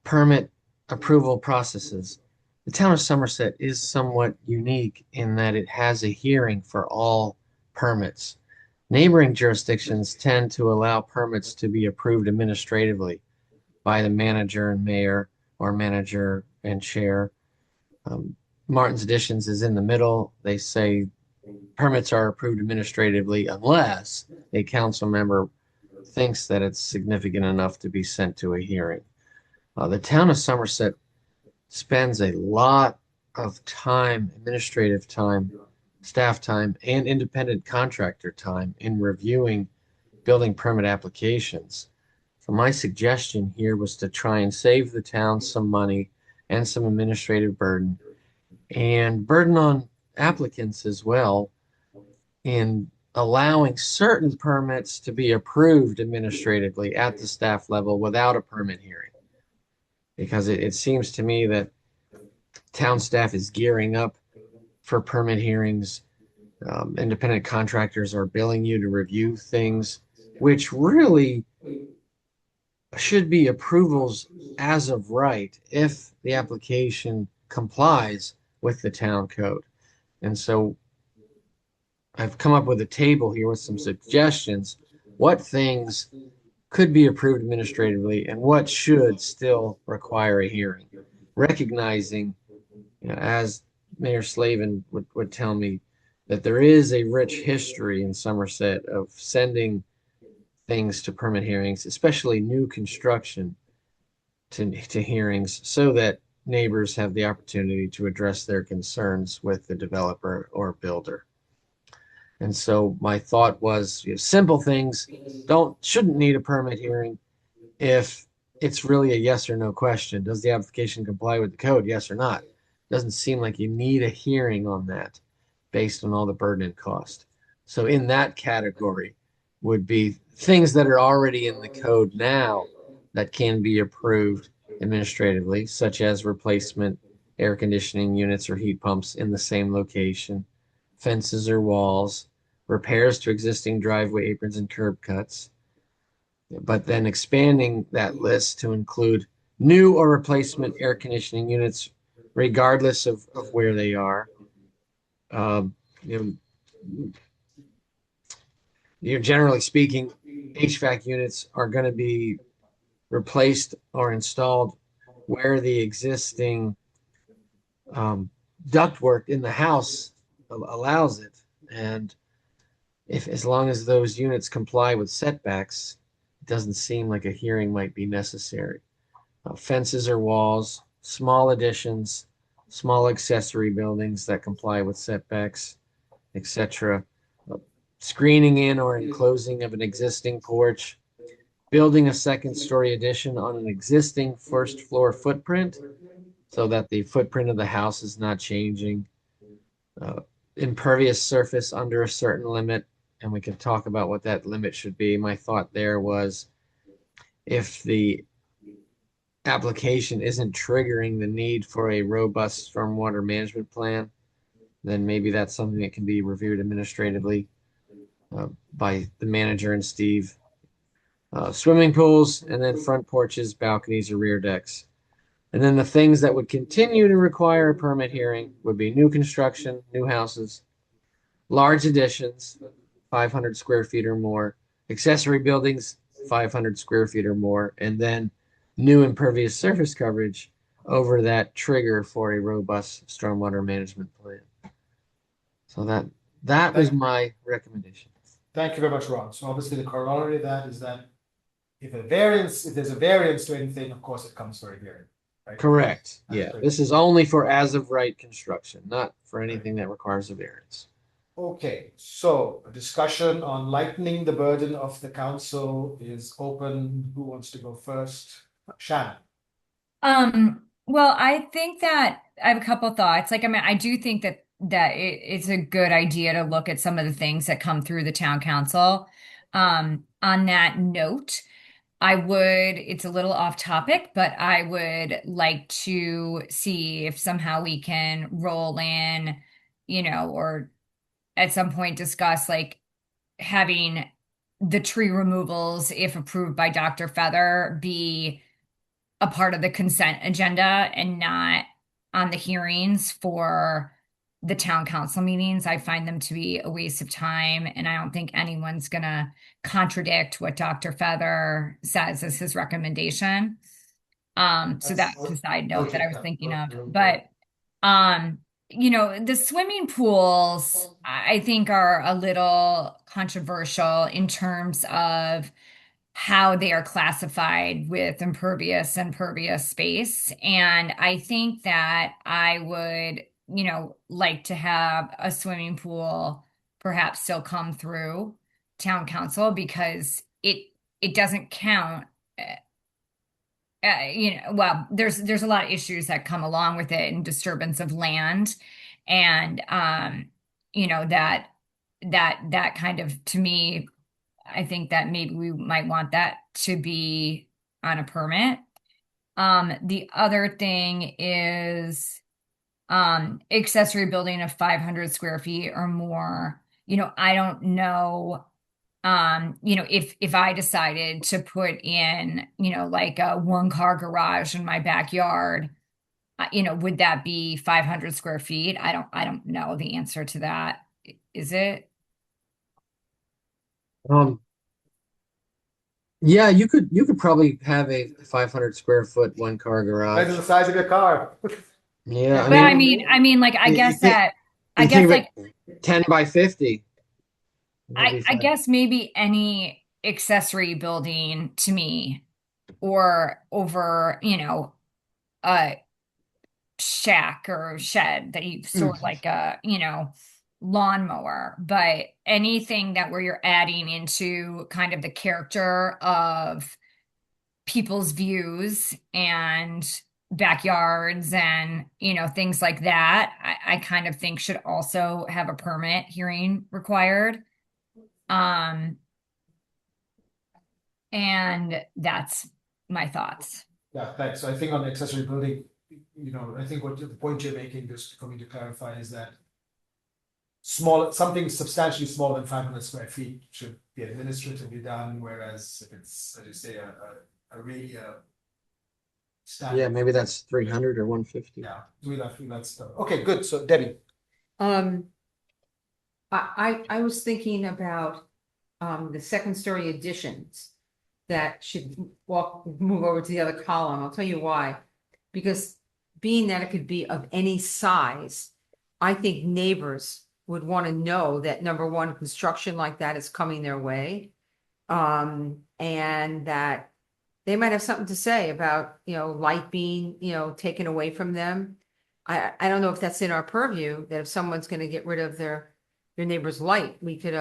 permit approval processes. The town of Somerset is somewhat unique in that it has a hearing for all permits. Neighboring jurisdictions tend to allow permits to be approved administratively by the manager and mayor or manager and chair. Martin's Additions is in the middle. They say permits are approved administratively unless a council member thinks that it's significant enough to be sent to a hearing. The town of Somerset spends a lot of time, administrative time, staff time, and independent contractor time in reviewing building permit applications. So my suggestion here was to try and save the town some money and some administrative burden and burden on applicants as well in allowing certain permits to be approved administratively at the staff level without a permit hearing. Because it seems to me that town staff is gearing up for permit hearings. Independent contractors are billing you to review things, which really should be approvals as of right if the application complies with the town code. And so I've come up with a table here with some suggestions. What things could be approved administratively and what should still require a hearing? Recognizing, as Mayor Slavin would tell me, that there is a rich history in Somerset of sending things to permit hearings, especially new construction to hearings, so that neighbors have the opportunity to address their concerns with the developer or builder. And so my thought was, simple things shouldn't need a permit hearing if it's really a yes or no question. Does the application comply with the code? Yes or not? Doesn't seem like you need a hearing on that based on all the burden and cost. So in that category would be things that are already in the code now that can be approved administratively, such as replacement air conditioning units or heat pumps in the same location, fences or walls, repairs to existing driveway aprons and curb cuts, but then expanding that list to include new or replacement air conditioning units, regardless of where they are. Generally speaking, HVAC units are going to be replaced or installed where the existing ductwork in the house allows it. And as long as those units comply with setbacks, it doesn't seem like a hearing might be necessary. Fences or walls, small additions, small accessory buildings that comply with setbacks, etc. Screening in or enclosing of an existing porch, building a second-story addition on an existing first-floor footprint so that the footprint of the house is not changing, impervious surface under a certain limit, and we can talk about what that limit should be. My thought there was if the application isn't triggering the need for a robust stormwater management plan, then maybe that's something that can be reviewed administratively by the manager and Steve. Swimming pools, and then front porches, balconies, or rear decks. And then the things that would continue to require a permit hearing would be new construction, new houses, large additions, 500 square feet or more, accessory buildings, 500 square feet or more, and then new impervious surface coverage over that trigger for a robust stormwater management plan. So that was my recommendation. Thank you very much, Ron. So obviously the corollary of that is that if there's a variance to anything, of course it comes for a hearing, right? Correct. Yeah, this is only for as of right construction, not for anything that requires a variance. Okay, so a discussion on lightening the burden of the council is open. Who wants to go first? Shannon. Well, I think that I have a couple thoughts. Like, I mean, I do think that it's a good idea to look at some of the things that come through the town council. On that note, it's a little off topic, but I would like to see if somehow we can roll in, or at some point discuss like having the tree removals, if approved by Dr. Feather, be a part of the consent agenda and not on the hearings for the town council meetings. I find them to be a waste of time, and I don't think anyone's gonna contradict what Dr. Feather says as his recommendation. So that's a side note that I was thinking of. But the swimming pools, I think, are a little controversial in terms of how they are classified with impervious and pervious space. And I think that I would, like to have a swimming pool perhaps still come through town council, because it doesn't count. Well, there's a lot of issues that come along with it, and disturbance of land, and that kind of, to me, I think that maybe we might want that to be on a permit. The other thing is accessory building of 500 square feet or more. I don't know. If I decided to put in, like a 1-car garage in my backyard, would that be 500 square feet? I don't know the answer to that. Is it? Yeah, you could probably have a 500 square foot 1-car Depends on garage. the size of your car. Yeah, But I mean, like, I you guess think- that, you I think guess, of it like, 10 by 50. That'd be I fine. guess maybe any accessory building to me, or over, a shack or shed that you store like a, lawnmower, but anything that where you're adding into kind of the character of people's views and backyards and, things like that, I kind of think should also have a permit hearing required. And that's my thoughts. Yeah, thanks. So I think on the accessory building, I think the point you're making, just for me to clarify, is that something substantially smaller than 500 square feet should be administratively done, whereas if it's, as you say, a really standard. Yeah, maybe that's 300 or 150. Yeah, that's stuff. Okay, good. So Debbie. I was thinking about the second story additions that should move over to the other column. I'll tell you why. Because being that it could be of any size, I think neighbors would want to know that, number one, construction like that is coming their way. And that they might have something to say about, light being, taken away from them. I don't know if that's in our purview, that if someone's going to get rid of their neighbor's light, we could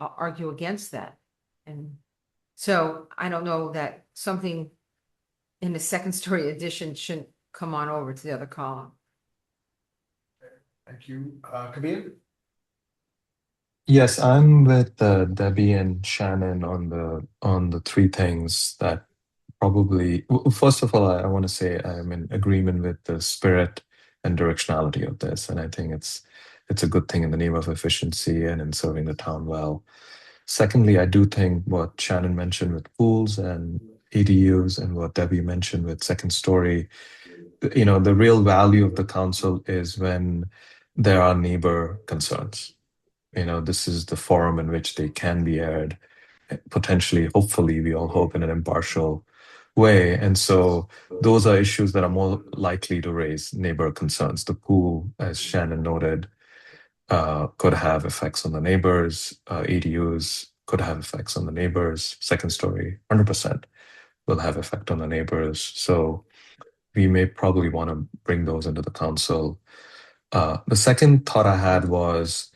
argue against that. And so I don't know that something in the second story addition shouldn't come on over to the other column. Thank you. Kabir? Yes, I'm with Debbie and Shannon on the three things that probably. First of all, I want to say I'm in agreement with the spirit and directionality of this, and I think it's a good thing in the name of efficiency and in serving the town well. Secondly, I do think what Shannon mentioned with pools and ADUs and what Debbie mentioned with second story, the real value of the council is when there are neighbor concerns. This is the forum in which they can be aired, potentially, hopefully, we all hope, in an impartial way. And so those are issues that are more likely to raise neighbor concerns. The pool, as Shannon noted, could have effects on the neighbors. ADUs could have effects on the neighbors. Second story, 100% will have effect on the neighbors. So we may probably want to bring those into the council. The second thought I had was,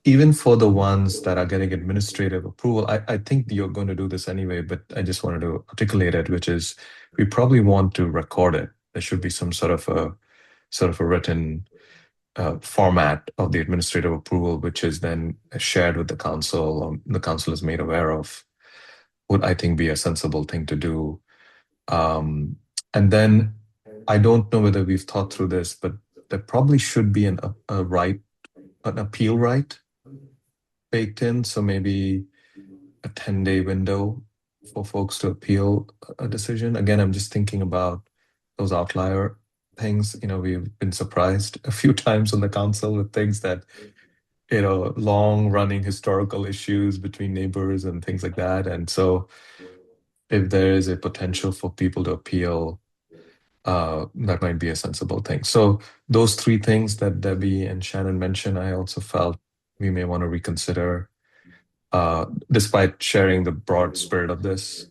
even for the ones that are getting administrative approval, I think you're going to do this anyway, but I just wanted to articulate it, which is we probably want to record it. There should be some sort of a written format of the administrative approval, which is then shared with the council, or the council is made aware of. Would, I think, be a sensible thing to do. And then I don't know whether we've thought through this, but there probably should be an appeal right baked in. So maybe a 10-day window for folks to appeal a decision. Again, I'm just thinking about those outlier things, we've been surprised a few times on the council with things that, long running historical issues between neighbors and things like that. And so if there is a potential for people to appeal, that might be a sensible thing. So those three things that Debbie and Shannon mentioned, I also felt we may want to reconsider, despite sharing the broad spirit of this,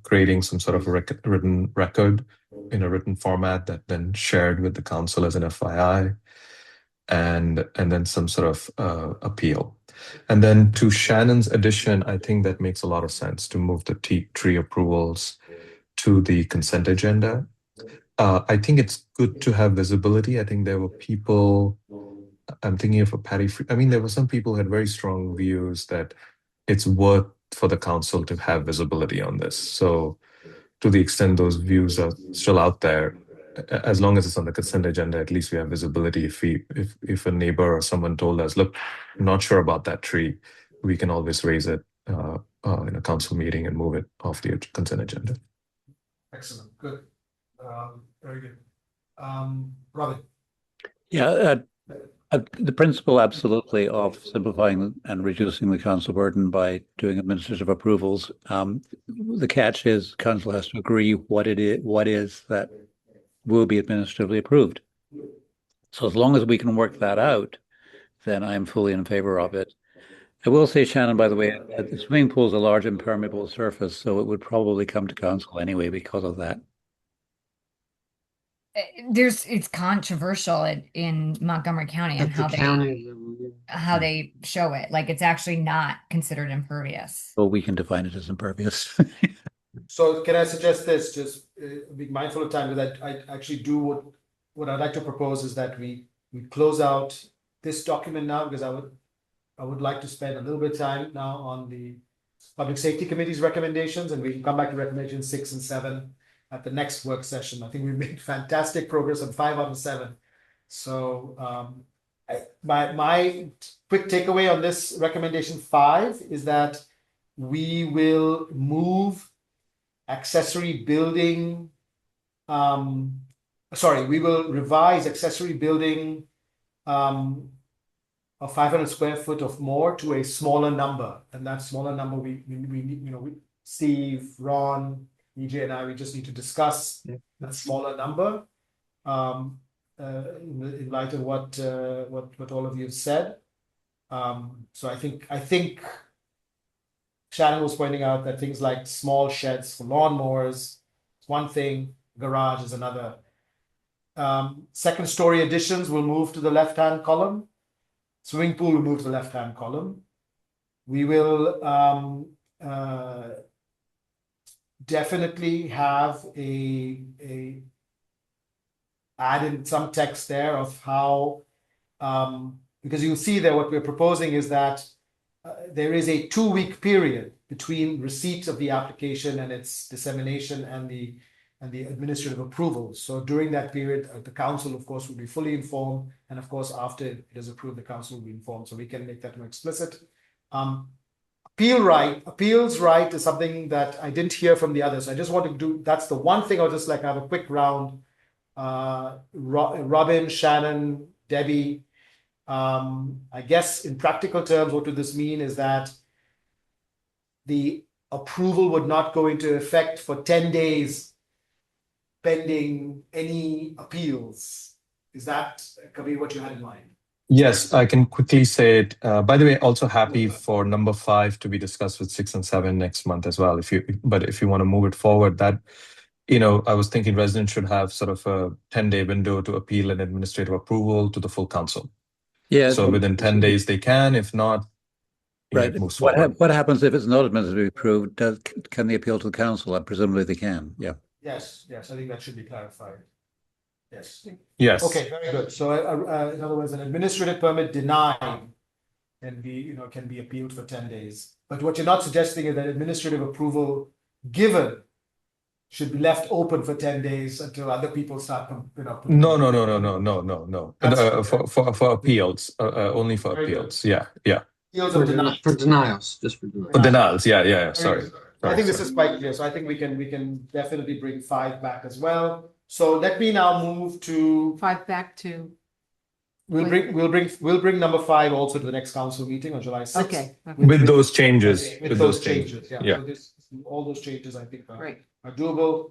creating some sort of a written record in a written format that then shared with the council as an FYI, and then some sort of appeal. And then to Shannon's addition, I think that makes a lot of sense to move the tree approvals to the consent agenda. I think it's good to have visibility. I think there were people, I'm thinking of a Patty, there were some people who had very strong views that it's worth for the council to have visibility on this. So to the extent those views are still out there, as long as it's on the consent agenda, at least we have visibility. If a neighbor or someone told us, look, I'm not sure about that tree, we can always raise it in a council meeting and move it off the consent agenda. Excellent, good. Very good. Robin. Yeah, the principle absolutely of simplifying and reducing the council burden by doing administrative approvals. The catch is council has to agree what is that will be administratively approved. So as long as we can work that out, then I am fully in favor of it. I will say, Shannon, by the way, the swimming pool is a large impermeable surface, so it would probably come to council anyway because of that. It's controversial in Montgomery County on how they show it. Like it's actually not considered impervious. Well, we can define it as impervious. So can I suggest this, just being mindful of time, that I actually do what I'd like to propose is that we close out this document now, because I would like to spend a little bit of time now on the Public Safety Committee's recommendations, and we can come back to recommendations 6 and 7 at the next work session. I think we've made fantastic progress on 5 out of 7. So my quick takeaway on this recommendation 5 is that we will move accessory building, we will revise accessory building of 500 square foot or more to a smaller number. And that smaller number, we Steve, Ron, EJ and I, we just need to discuss that smaller number in light of what all of you have said. So I think Shannon was pointing out that things like small sheds for lawnmowers is one thing, garage is another. Second story additions will move to the left-hand column. Swimming pool will move to the left-hand column. We will definitely have a add in some text there of how, because you'll see that what we're proposing is that there is a 2-week period between receipt of the application and its dissemination and the administrative approval. So during that period, the council, of course, will be fully informed, and of course, after it is approved, the council will be informed. So we can make that more explicit. Appeals right is something that I didn't hear from the others. I just want to do. That's the one thing I'll just like have a quick round. Robin, Shannon, Debbie. I guess in practical terms, what would this mean is that the approval would not go into effect for 10 days pending any appeals. Is that, Kabir, what you had in mind? Yes, I can quickly say it. By the way, also happy for number 5 to be discussed with 6 and 7 next month as well. If you want to move it forward, that, I was thinking residents should have sort of a 10-day window to appeal an administrative approval to the full council. Yeah. So within 10 days they can. If not, right. It moves forward. What happens if it's not administratively approved? Can they appeal to the council? And presumably they can. Yeah. Yes. I think that should be clarified. Yes. Yes. Okay, very good. So in other words, an administrative permit denied can be appealed for 10 days. But what you're not suggesting is that administrative approval given should be left open for 10 days until other people start, No. For appeals, only for Very appeals. Good. Yeah. Appeals of denial. For denials, just for denials. For denials, yeah. Sorry. I think this is quite clear. So I think we can definitely bring 5 back as well. So let me now move to, Five back to, we'll bring number 5 also to the next council meeting on July 6th. okay, With those changes. Okay, with those changes, yeah. Yeah. So this, all those changes, I think, great, are doable.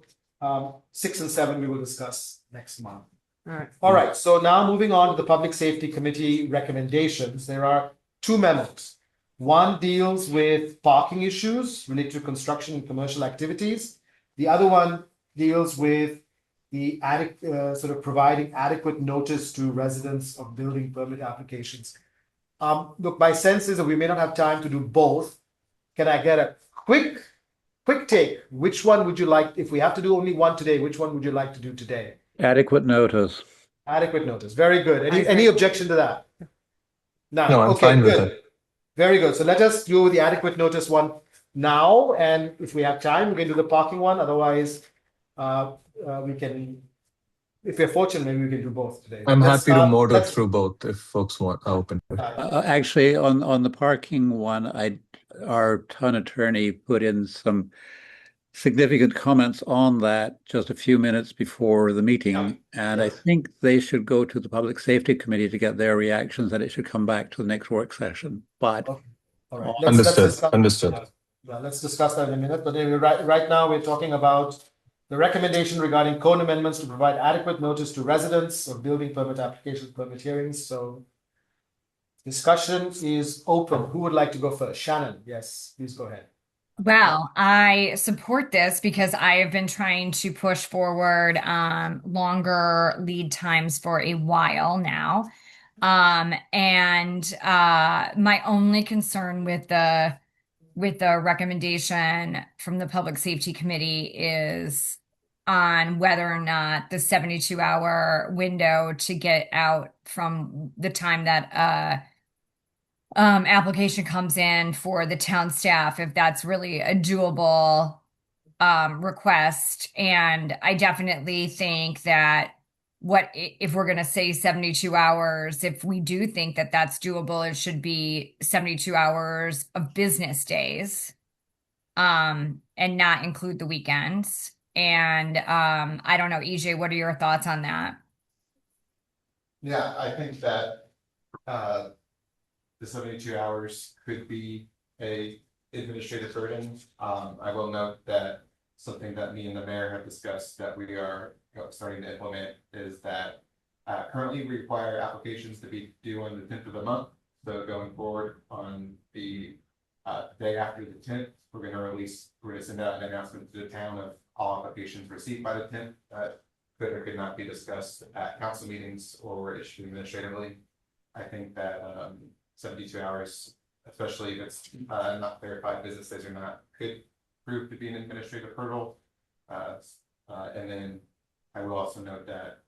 6 and 7, we will discuss next month. all right. All right, so now moving on to the Public Safety Committee recommendations, there are 2 memos. One deals with parking issues related to construction and commercial activities. The other one deals with the sort of providing adequate notice to residents of building permit applications. Look, my sense is that we may not have time to do both. Can I get a quick take? Which one would you like, if we have to do only one today, which one would you like to do today? Adequate notice. Adequate notice, very good. I Any agree. objection to that? None. No, I'm Okay, fine with good. it. Very good. So let us do the adequate notice one now, and if we have time, we can do the parking one. Otherwise, we can, if we're fortunate, maybe we can do both today. I'm Let's, happy to motor let's- through both if folks are open to it. Actually, on the parking one, our town attorney put in some significant comments on that just a few minutes before the meeting. Yeah. And I Yeah. think they should go to the Public Safety Committee to get their reactions, and it should come back to the next work session. But Okay. All right. Understood, discuss- understood. Yeah, let's discuss that in a minute. But anyway, right now, we're talking about the recommendation regarding code amendments to provide adequate notice to residents of building permit applications, permit hearings. So discussion is open. Who would like to go first? Shannon, yes, please go ahead. Well, I support this because I have been trying to push forward longer lead times for a while now. And my only concern with the recommendation from the Public Safety Committee is on whether or not the 72-hour window to get out from the time that application comes in for the town staff, if that's really a doable request. And I definitely think that if we're going to say 72 hours, if we do think that that's doable, it should be 72 hours of business days, and not include the weekends. And I don't know, EJ, what are your thoughts on that? Yeah, I think that the 72 hours could be a administrative burden. I will note that something that me and the mayor have discussed that we are starting to implement is that currently we require applications to be due on the 10th of the month. So going forward on the day after the 10th, we're going to send out an announcement to the town of all applications received by the 10th that could or could not be discussed at council meetings or issued administratively. I think that 72 hours, especially if it's not verified business days or not, could prove to be an administrative hurdle. And then I will also note that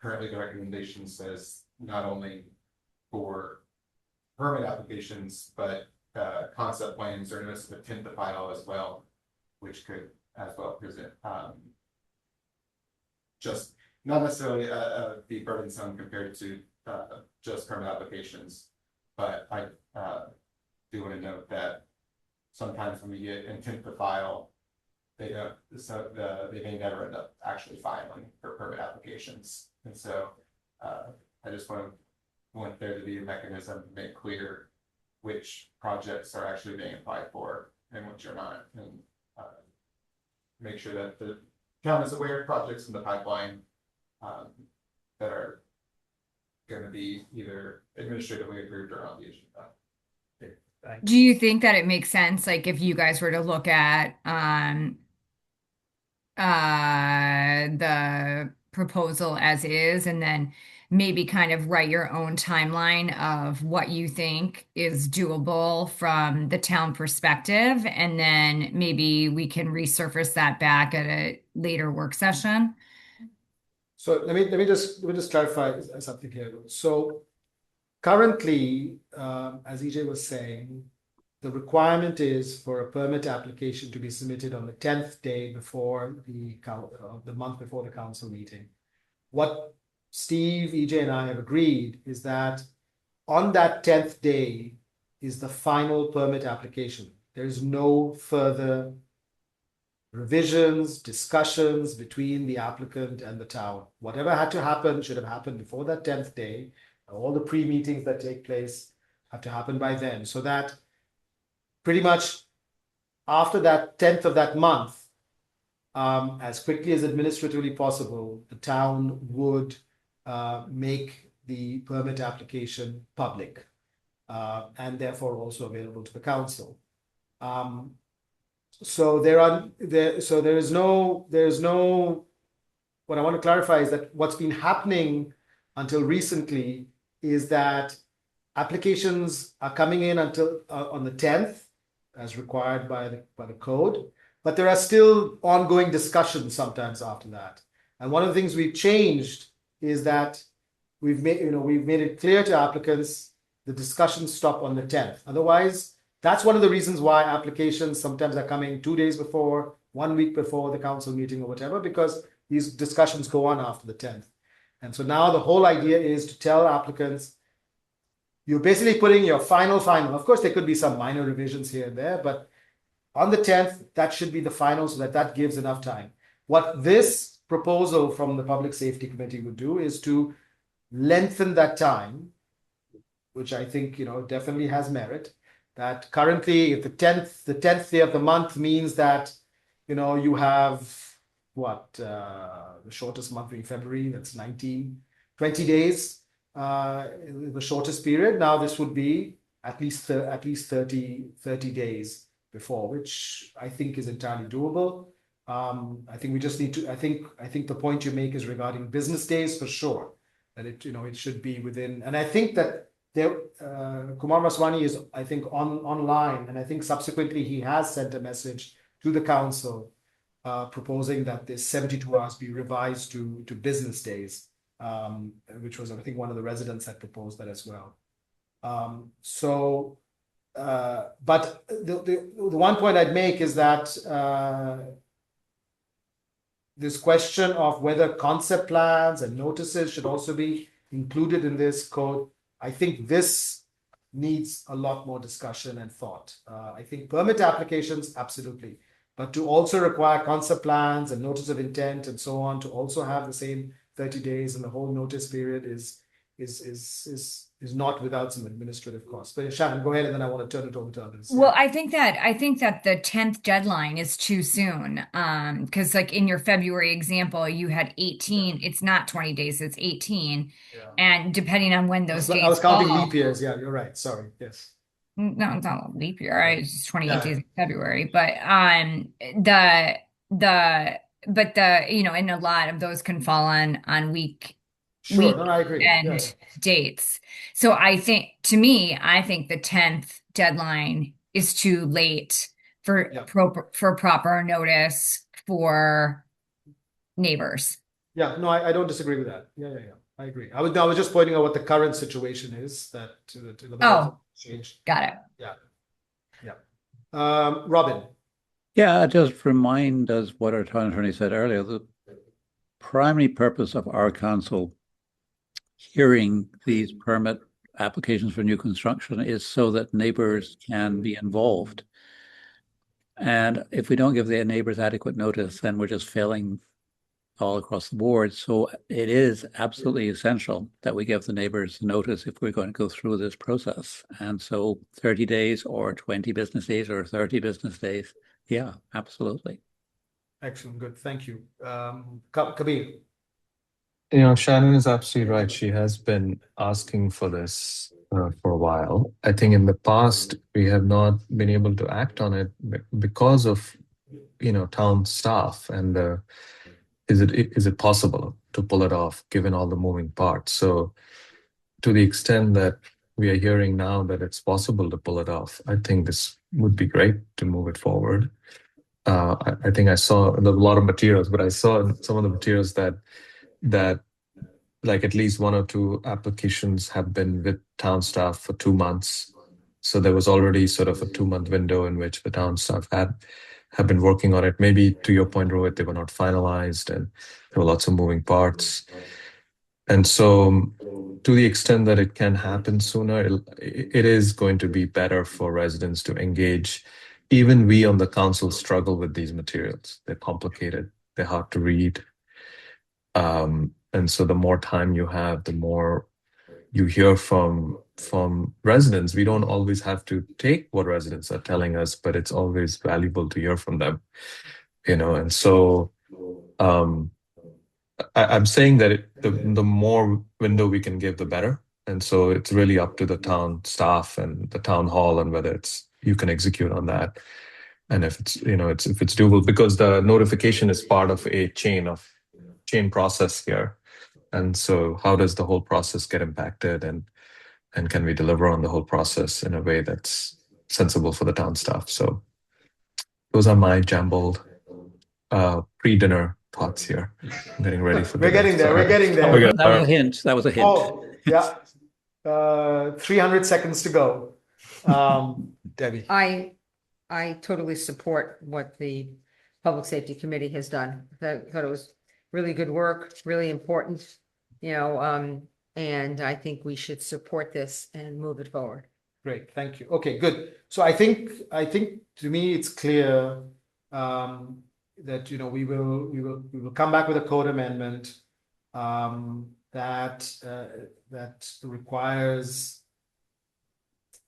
currently the recommendation says not only for permit applications, but concept plans or notice of intent to file as well, which could as well present just not necessarily be burdensome compared to just permit applications. But I do want to note that sometimes when we get intent to file, they may never end up actually filing for permit applications. And so I just want there to be a mechanism to make clear which projects are actually being applied for and which are not, and make sure that the town is aware of projects in the pipeline that are going to be either administratively approved or on the agenda. Do you think that it makes sense, like if you guys were to look at the proposal as is, and then maybe kind of write your own timeline of what you think is doable from the town perspective, and then maybe we can resurface that back at a later work session? So let me just clarify something here. So currently, as EJ was saying, the requirement is for a permit application to be submitted on the 10th day before the month before the council meeting. What Steve, EJ, and I have agreed is that on that 10th day is the final permit application. There is no further revisions, discussions between the applicant and the town. Whatever had to happen should have happened before that 10th day. All the pre-meetings that take place have to happen by then, so that pretty much after that 10th of that month, as quickly as administratively possible, the town would make the permit application public and therefore also available to the council. So there is no, what I want to clarify is that what's been happening until recently is that applications are coming in until on the 10th as required by the code, but there are still ongoing discussions sometimes after that. And one of the things we've changed is that we've made it clear to applicants the discussions stop on the 10th. Otherwise, that's one of the reasons why applications sometimes are coming 2 days before, 1 week before the council meeting or whatever, because these discussions go on after the 10th. And so now the whole idea is to tell applicants, you're basically putting your final. Of course, there could be some minor revisions here and there, but on the 10th, that should be the final, so that gives enough time. What this proposal from the Public Safety Committee would do is to lengthen that time, which I think, definitely has merit. That currently, if the 10th day of the month means that, you have the shortest month in February, that's 20 days, the shortest period. Now this would be at least 30 days before, which I think is entirely doable. I think we just need to, I think the point you make is regarding business days for sure, that it should be within, and I think that Kumar Vaswani is, I think, online, and I think subsequently he has sent a message to the council proposing that this 72 hours be revised to business days, which was, I think, one of the residents had proposed that as well. But the one point I'd make is that this question of whether concept plans and notices should also be included in this code, I think this needs a lot more discussion and thought. I think permit applications, absolutely, but to also require concept plans and notice of intent and so on to also have the same 30 days and the whole notice period is not without some administrative costs. But Shannon, go ahead, and then I want to turn it over to others. Well, I think that the 10th deadline is too soon. Because like in your February example, you had 18. It's not 20 days, it's 18. Yeah. And depending on when those dates I was counting fall, leap years. Yeah, you're right. Sorry. Yes. no, it's not a leap year, right? It's just 28 Yeah. days in February. But and a lot of those can fall on week Sure. No, I agree. and Yeah. dates. So I think the 10th deadline is too late for Yeah. proper notice for neighbors. Yeah, no, I don't disagree with that. Yeah. I agree. I was just pointing out what the current situation is that the Oh. changed. Got it. Robin. Yeah, just remind us what our town attorney said earlier. The primary purpose of our council hearing these permit applications for new construction is so that neighbors can be involved. And if we don't give the neighbors adequate notice, then we're just failing all across the board. So it is absolutely essential that we give the neighbors notice if we're going to go through this process. And so 30 days or 20 business days or 30 business days. Yeah, absolutely. Excellent. Good. Thank you. Kabir. Shannon is absolutely right. She has been asking for this for a while. I think in the past, we have not been able to act on it because of, town staff and is it possible to pull it off given all the moving parts? So to the extent that we are hearing now that it's possible to pull it off, I think this would be great to move it forward. I think I saw a lot of materials, but I saw some of the materials that like at least 1 or 2 applications have been with town staff for 2 months. So there was already sort of a 2-month window in which the town staff have been working on it. Maybe to your point, Rohit, they were not finalized and there were lots of moving parts. And so to the extent that it can happen sooner, it is going to be better for residents to engage even we on the council struggle with these materials. They're complicated, they're hard to read. And so the more time you have, the more you hear from residents. We don't always have to take what residents are telling us, but it's always valuable to hear from them, and so I'm saying that the more window we can give, the better. And so it's really up to the town staff and the town hall and whether you can execute on that. And if it's doable, because the notification is part of a chain process here. And so how does the whole process get impacted, and can we deliver on the whole process in a way that's sensible for the town staff? So those are my jumbled pre-dinner thoughts here. I'm getting ready for We're dinner. getting there. Sorry. We're getting there. Okay. That was a hint. That was a hint. Oh, yeah. 300 seconds to go. Debbie. I totally support what the Public Safety Committee has done. I thought it was really good work, really important, and I think we should support this and move it forward. Great, thank you. Okay, good. So I think to me it's clear that we will come back with a code amendment that requires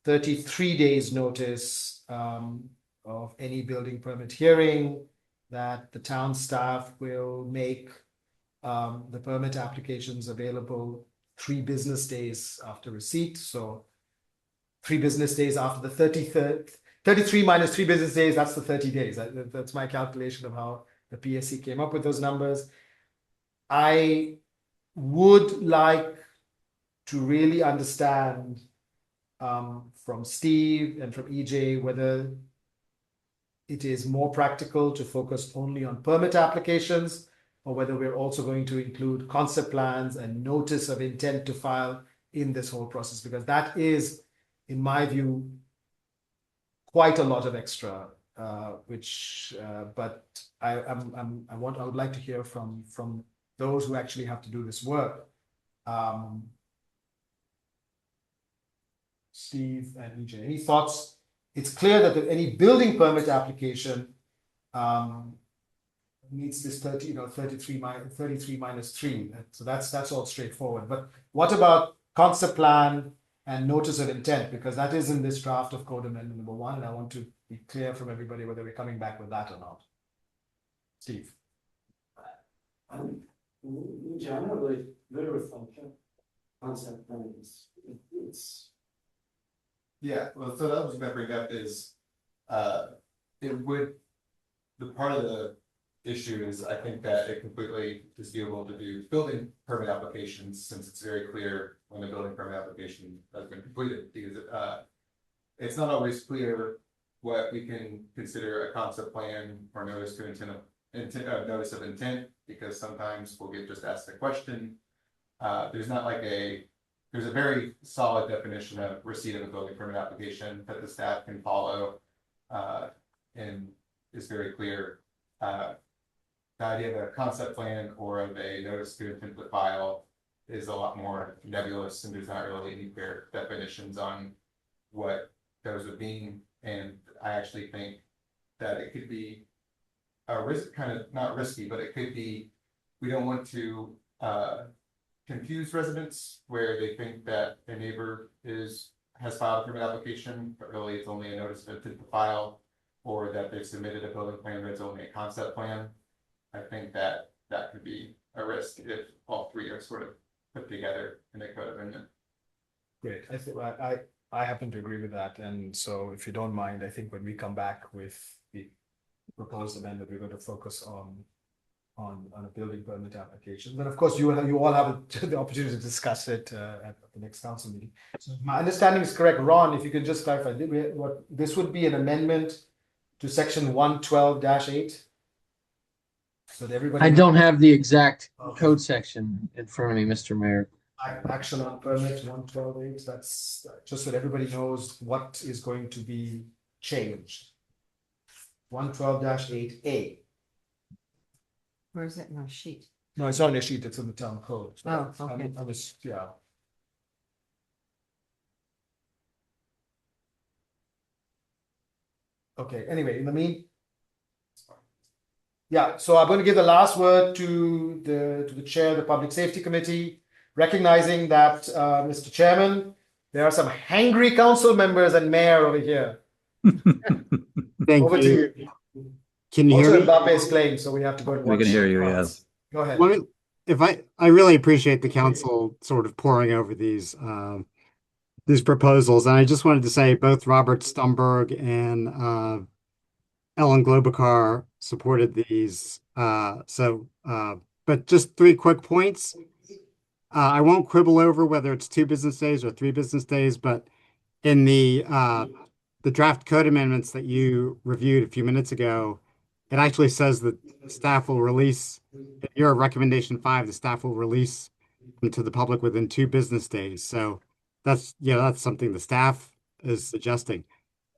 33 days notice of any building permit hearing, that the town staff will make the permit applications available 3 business days after receipt. So 3 business days after the 33rd, 33 minus 3 business days, that's the 30 days. That's my calculation of how the PSC came up with those numbers. I would like to really understand from Steve and from EJ whether it is more practical to focus only on permit applications, or whether we're also going to include concept plans and notice of intent to file in this whole process, because that is, in my view, quite a lot of extra, but I would like to hear from those who actually have to do this work. Steve and EJ, any thoughts? It's clear that any building permit application needs this 33 minus 3. So that's all straightforward. But what about concept plan and notice of intent? Because that is in this draft of code amendment number 1, and I want to be clear from everybody whether we're coming back with that or not. Steve. I'm generally good with concept plans. Yeah, well, so that was going to bring up is, the part of the issue is, I think that it completely is doable to do building permit applications, since it's very clear when the building permit application has been completed, because it's not always clear what we can consider a concept plan or notice of intent, because sometimes we'll get just asked a question. There's a very solid definition of receipt of a building permit application that the staff can follow, and is very clear. The idea of a concept plan or of a notice to intent to file is a lot more nebulous, and there's not really any clear definitions on what those would mean. And I actually think that it could be a risk, kind of not risky, but it could be, we don't want to confuse residents where they think that a neighbor has filed a permit application, but really it's only a notice of intent to file, or that they've submitted a building plan but it's only a concept plan. I think that could be a risk if all 3 are sort of put together in a code amendment. Great. I think I happen to agree with that. And so if you don't mind, I think when we come back with the proposed amendment, we're going to focus on a building permit application. But of course, you all have the opportunity to discuss it at the next council meeting. So my understanding is correct. Ron, if you could just clarify, what this would be an amendment to section 112-8? So that everybody. I don't have the exact code section in front of me, Mr. Mayor. Action on permit 112-8. That's just so that everybody knows what is going to be changed. 112-8A. Where is it in our sheet? No, it's not on your sheet, it's in the town code. So Oh, okay. Yeah. Okay, anyway, in the yeah, so I'm going to give the last word to the chair of the Public Safety Committee, recognizing that, Mr. Chairman, there are some hangry council members and mayor over here. Thank Over to you. you. Can you hear Also, me? Mbappe is playing, so we have to go and We watch. can hear you, France. Go ahead. Let me, if I really appreciate the council sort of poring over these proposals, and I just wanted to say both Robert Stumberg and Ellen Globacar supported these. But just 3 quick points. I won't quibble over whether it's 2 business days or 3 business days, but in the draft code amendments that you reviewed a few minutes ago, it actually says that staff will release, in your recommendation 5, the staff will release them to the public within 2 business days. So that's something the staff is suggesting.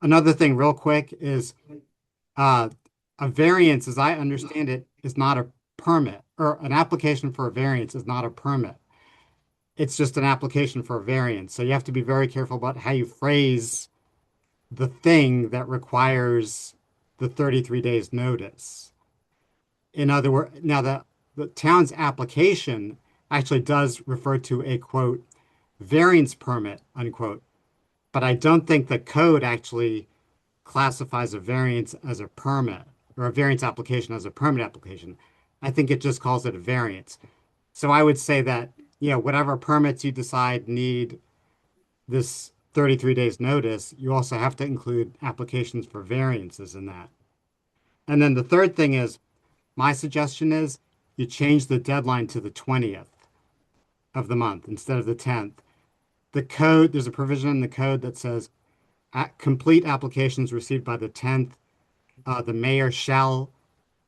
Another thing real quick is a variance, as I understand it, is not a permit, or an application for a variance is not a permit. It's just an application for a variance. So you have to be very careful about how you phrase the thing that requires the 33 days notice. In other words, now the town's application actually does refer to a quote variance permit unquote, but I don't think the code actually classifies a variance as a permit or a variance application as a permit application. I think it just calls it a variance. So I would say that, whatever permits you decide need this 33 days notice, you also have to include applications for variances in that. And then the third thing is, my suggestion is you change the deadline to the 20th of the month instead of the 10th. The code, there's a provision in the code that says complete applications received by the 10th, the mayor shall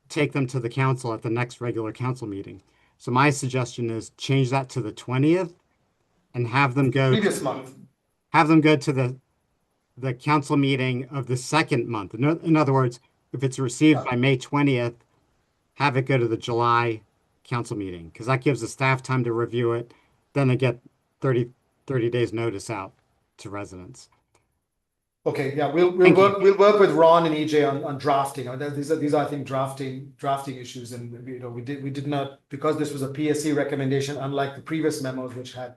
take them to the council at the next regular council meeting. So my suggestion is change that to the 20th and have them go Previous month. have them go to the council meeting of the second month. In other words, if it's received by May 20th, have it go to the July council meeting, because that gives the staff time to review it. Then they get 30 days notice out to residents. Okay, yeah, we'll Thank you. work with Ron and EJ on drafting. These are I think drafting issues, and we did not, because this was a PSC recommendation, unlike the previous memos which had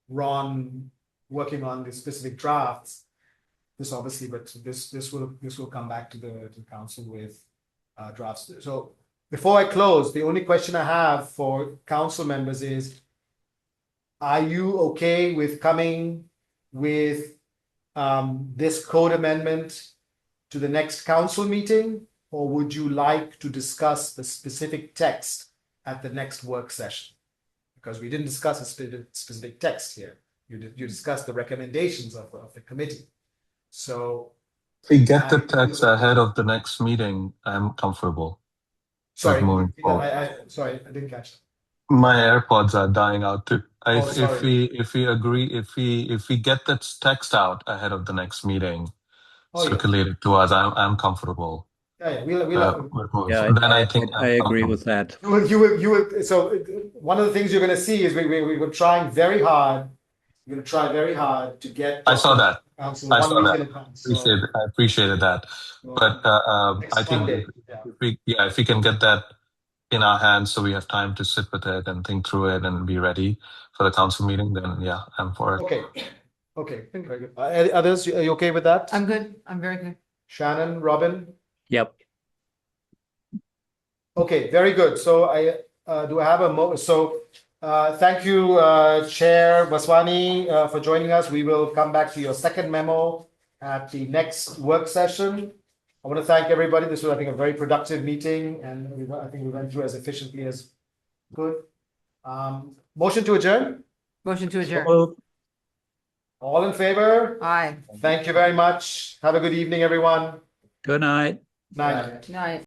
Ron working on the specific drafts. This obviously, but this will come back to the council with drafts. So before I close, the only question I have for council members is, are you okay with coming with this code amendment to the next council meeting, or would you like to discuss the specific text at the next work session? Because we didn't discuss a specific text here. You discussed the recommendations of the committee. So If we get the text ahead of the next meeting, I'm comfortable. sorry, moving forward. sorry, I didn't catch that. My AirPods are dying out too. sorry. If we get that text out ahead of the next meeting, circulate it to us, I'm comfortable. Yeah, we'll Yeah, Then I think I agree with that. you will. So one of the things you're going to see is we were trying very hard. We're going to try very hard to get. I saw that. Council I 1 saw week that. in advance. I appreciated that. But I think Monday, if we can get that in our hands, so we have time to sit with it and think through it and be ready for the council meeting, then yeah, I'm for it. Okay, very good. Others, are you okay with that? I'm good. I'm very good. Shannon, Robin. Yep. Okay, very good. So I do I have thank you, Chair Vaswani, for joining us. We will come back to your second memo at the next work session. I want to thank everybody. This was, I think, a very productive meeting, and I think we went through as efficiently as good. Motion to adjourn? Motion to adjourn. All in favor? Aye. Thank you very much. Have a good evening, everyone. Good night. Night. Night.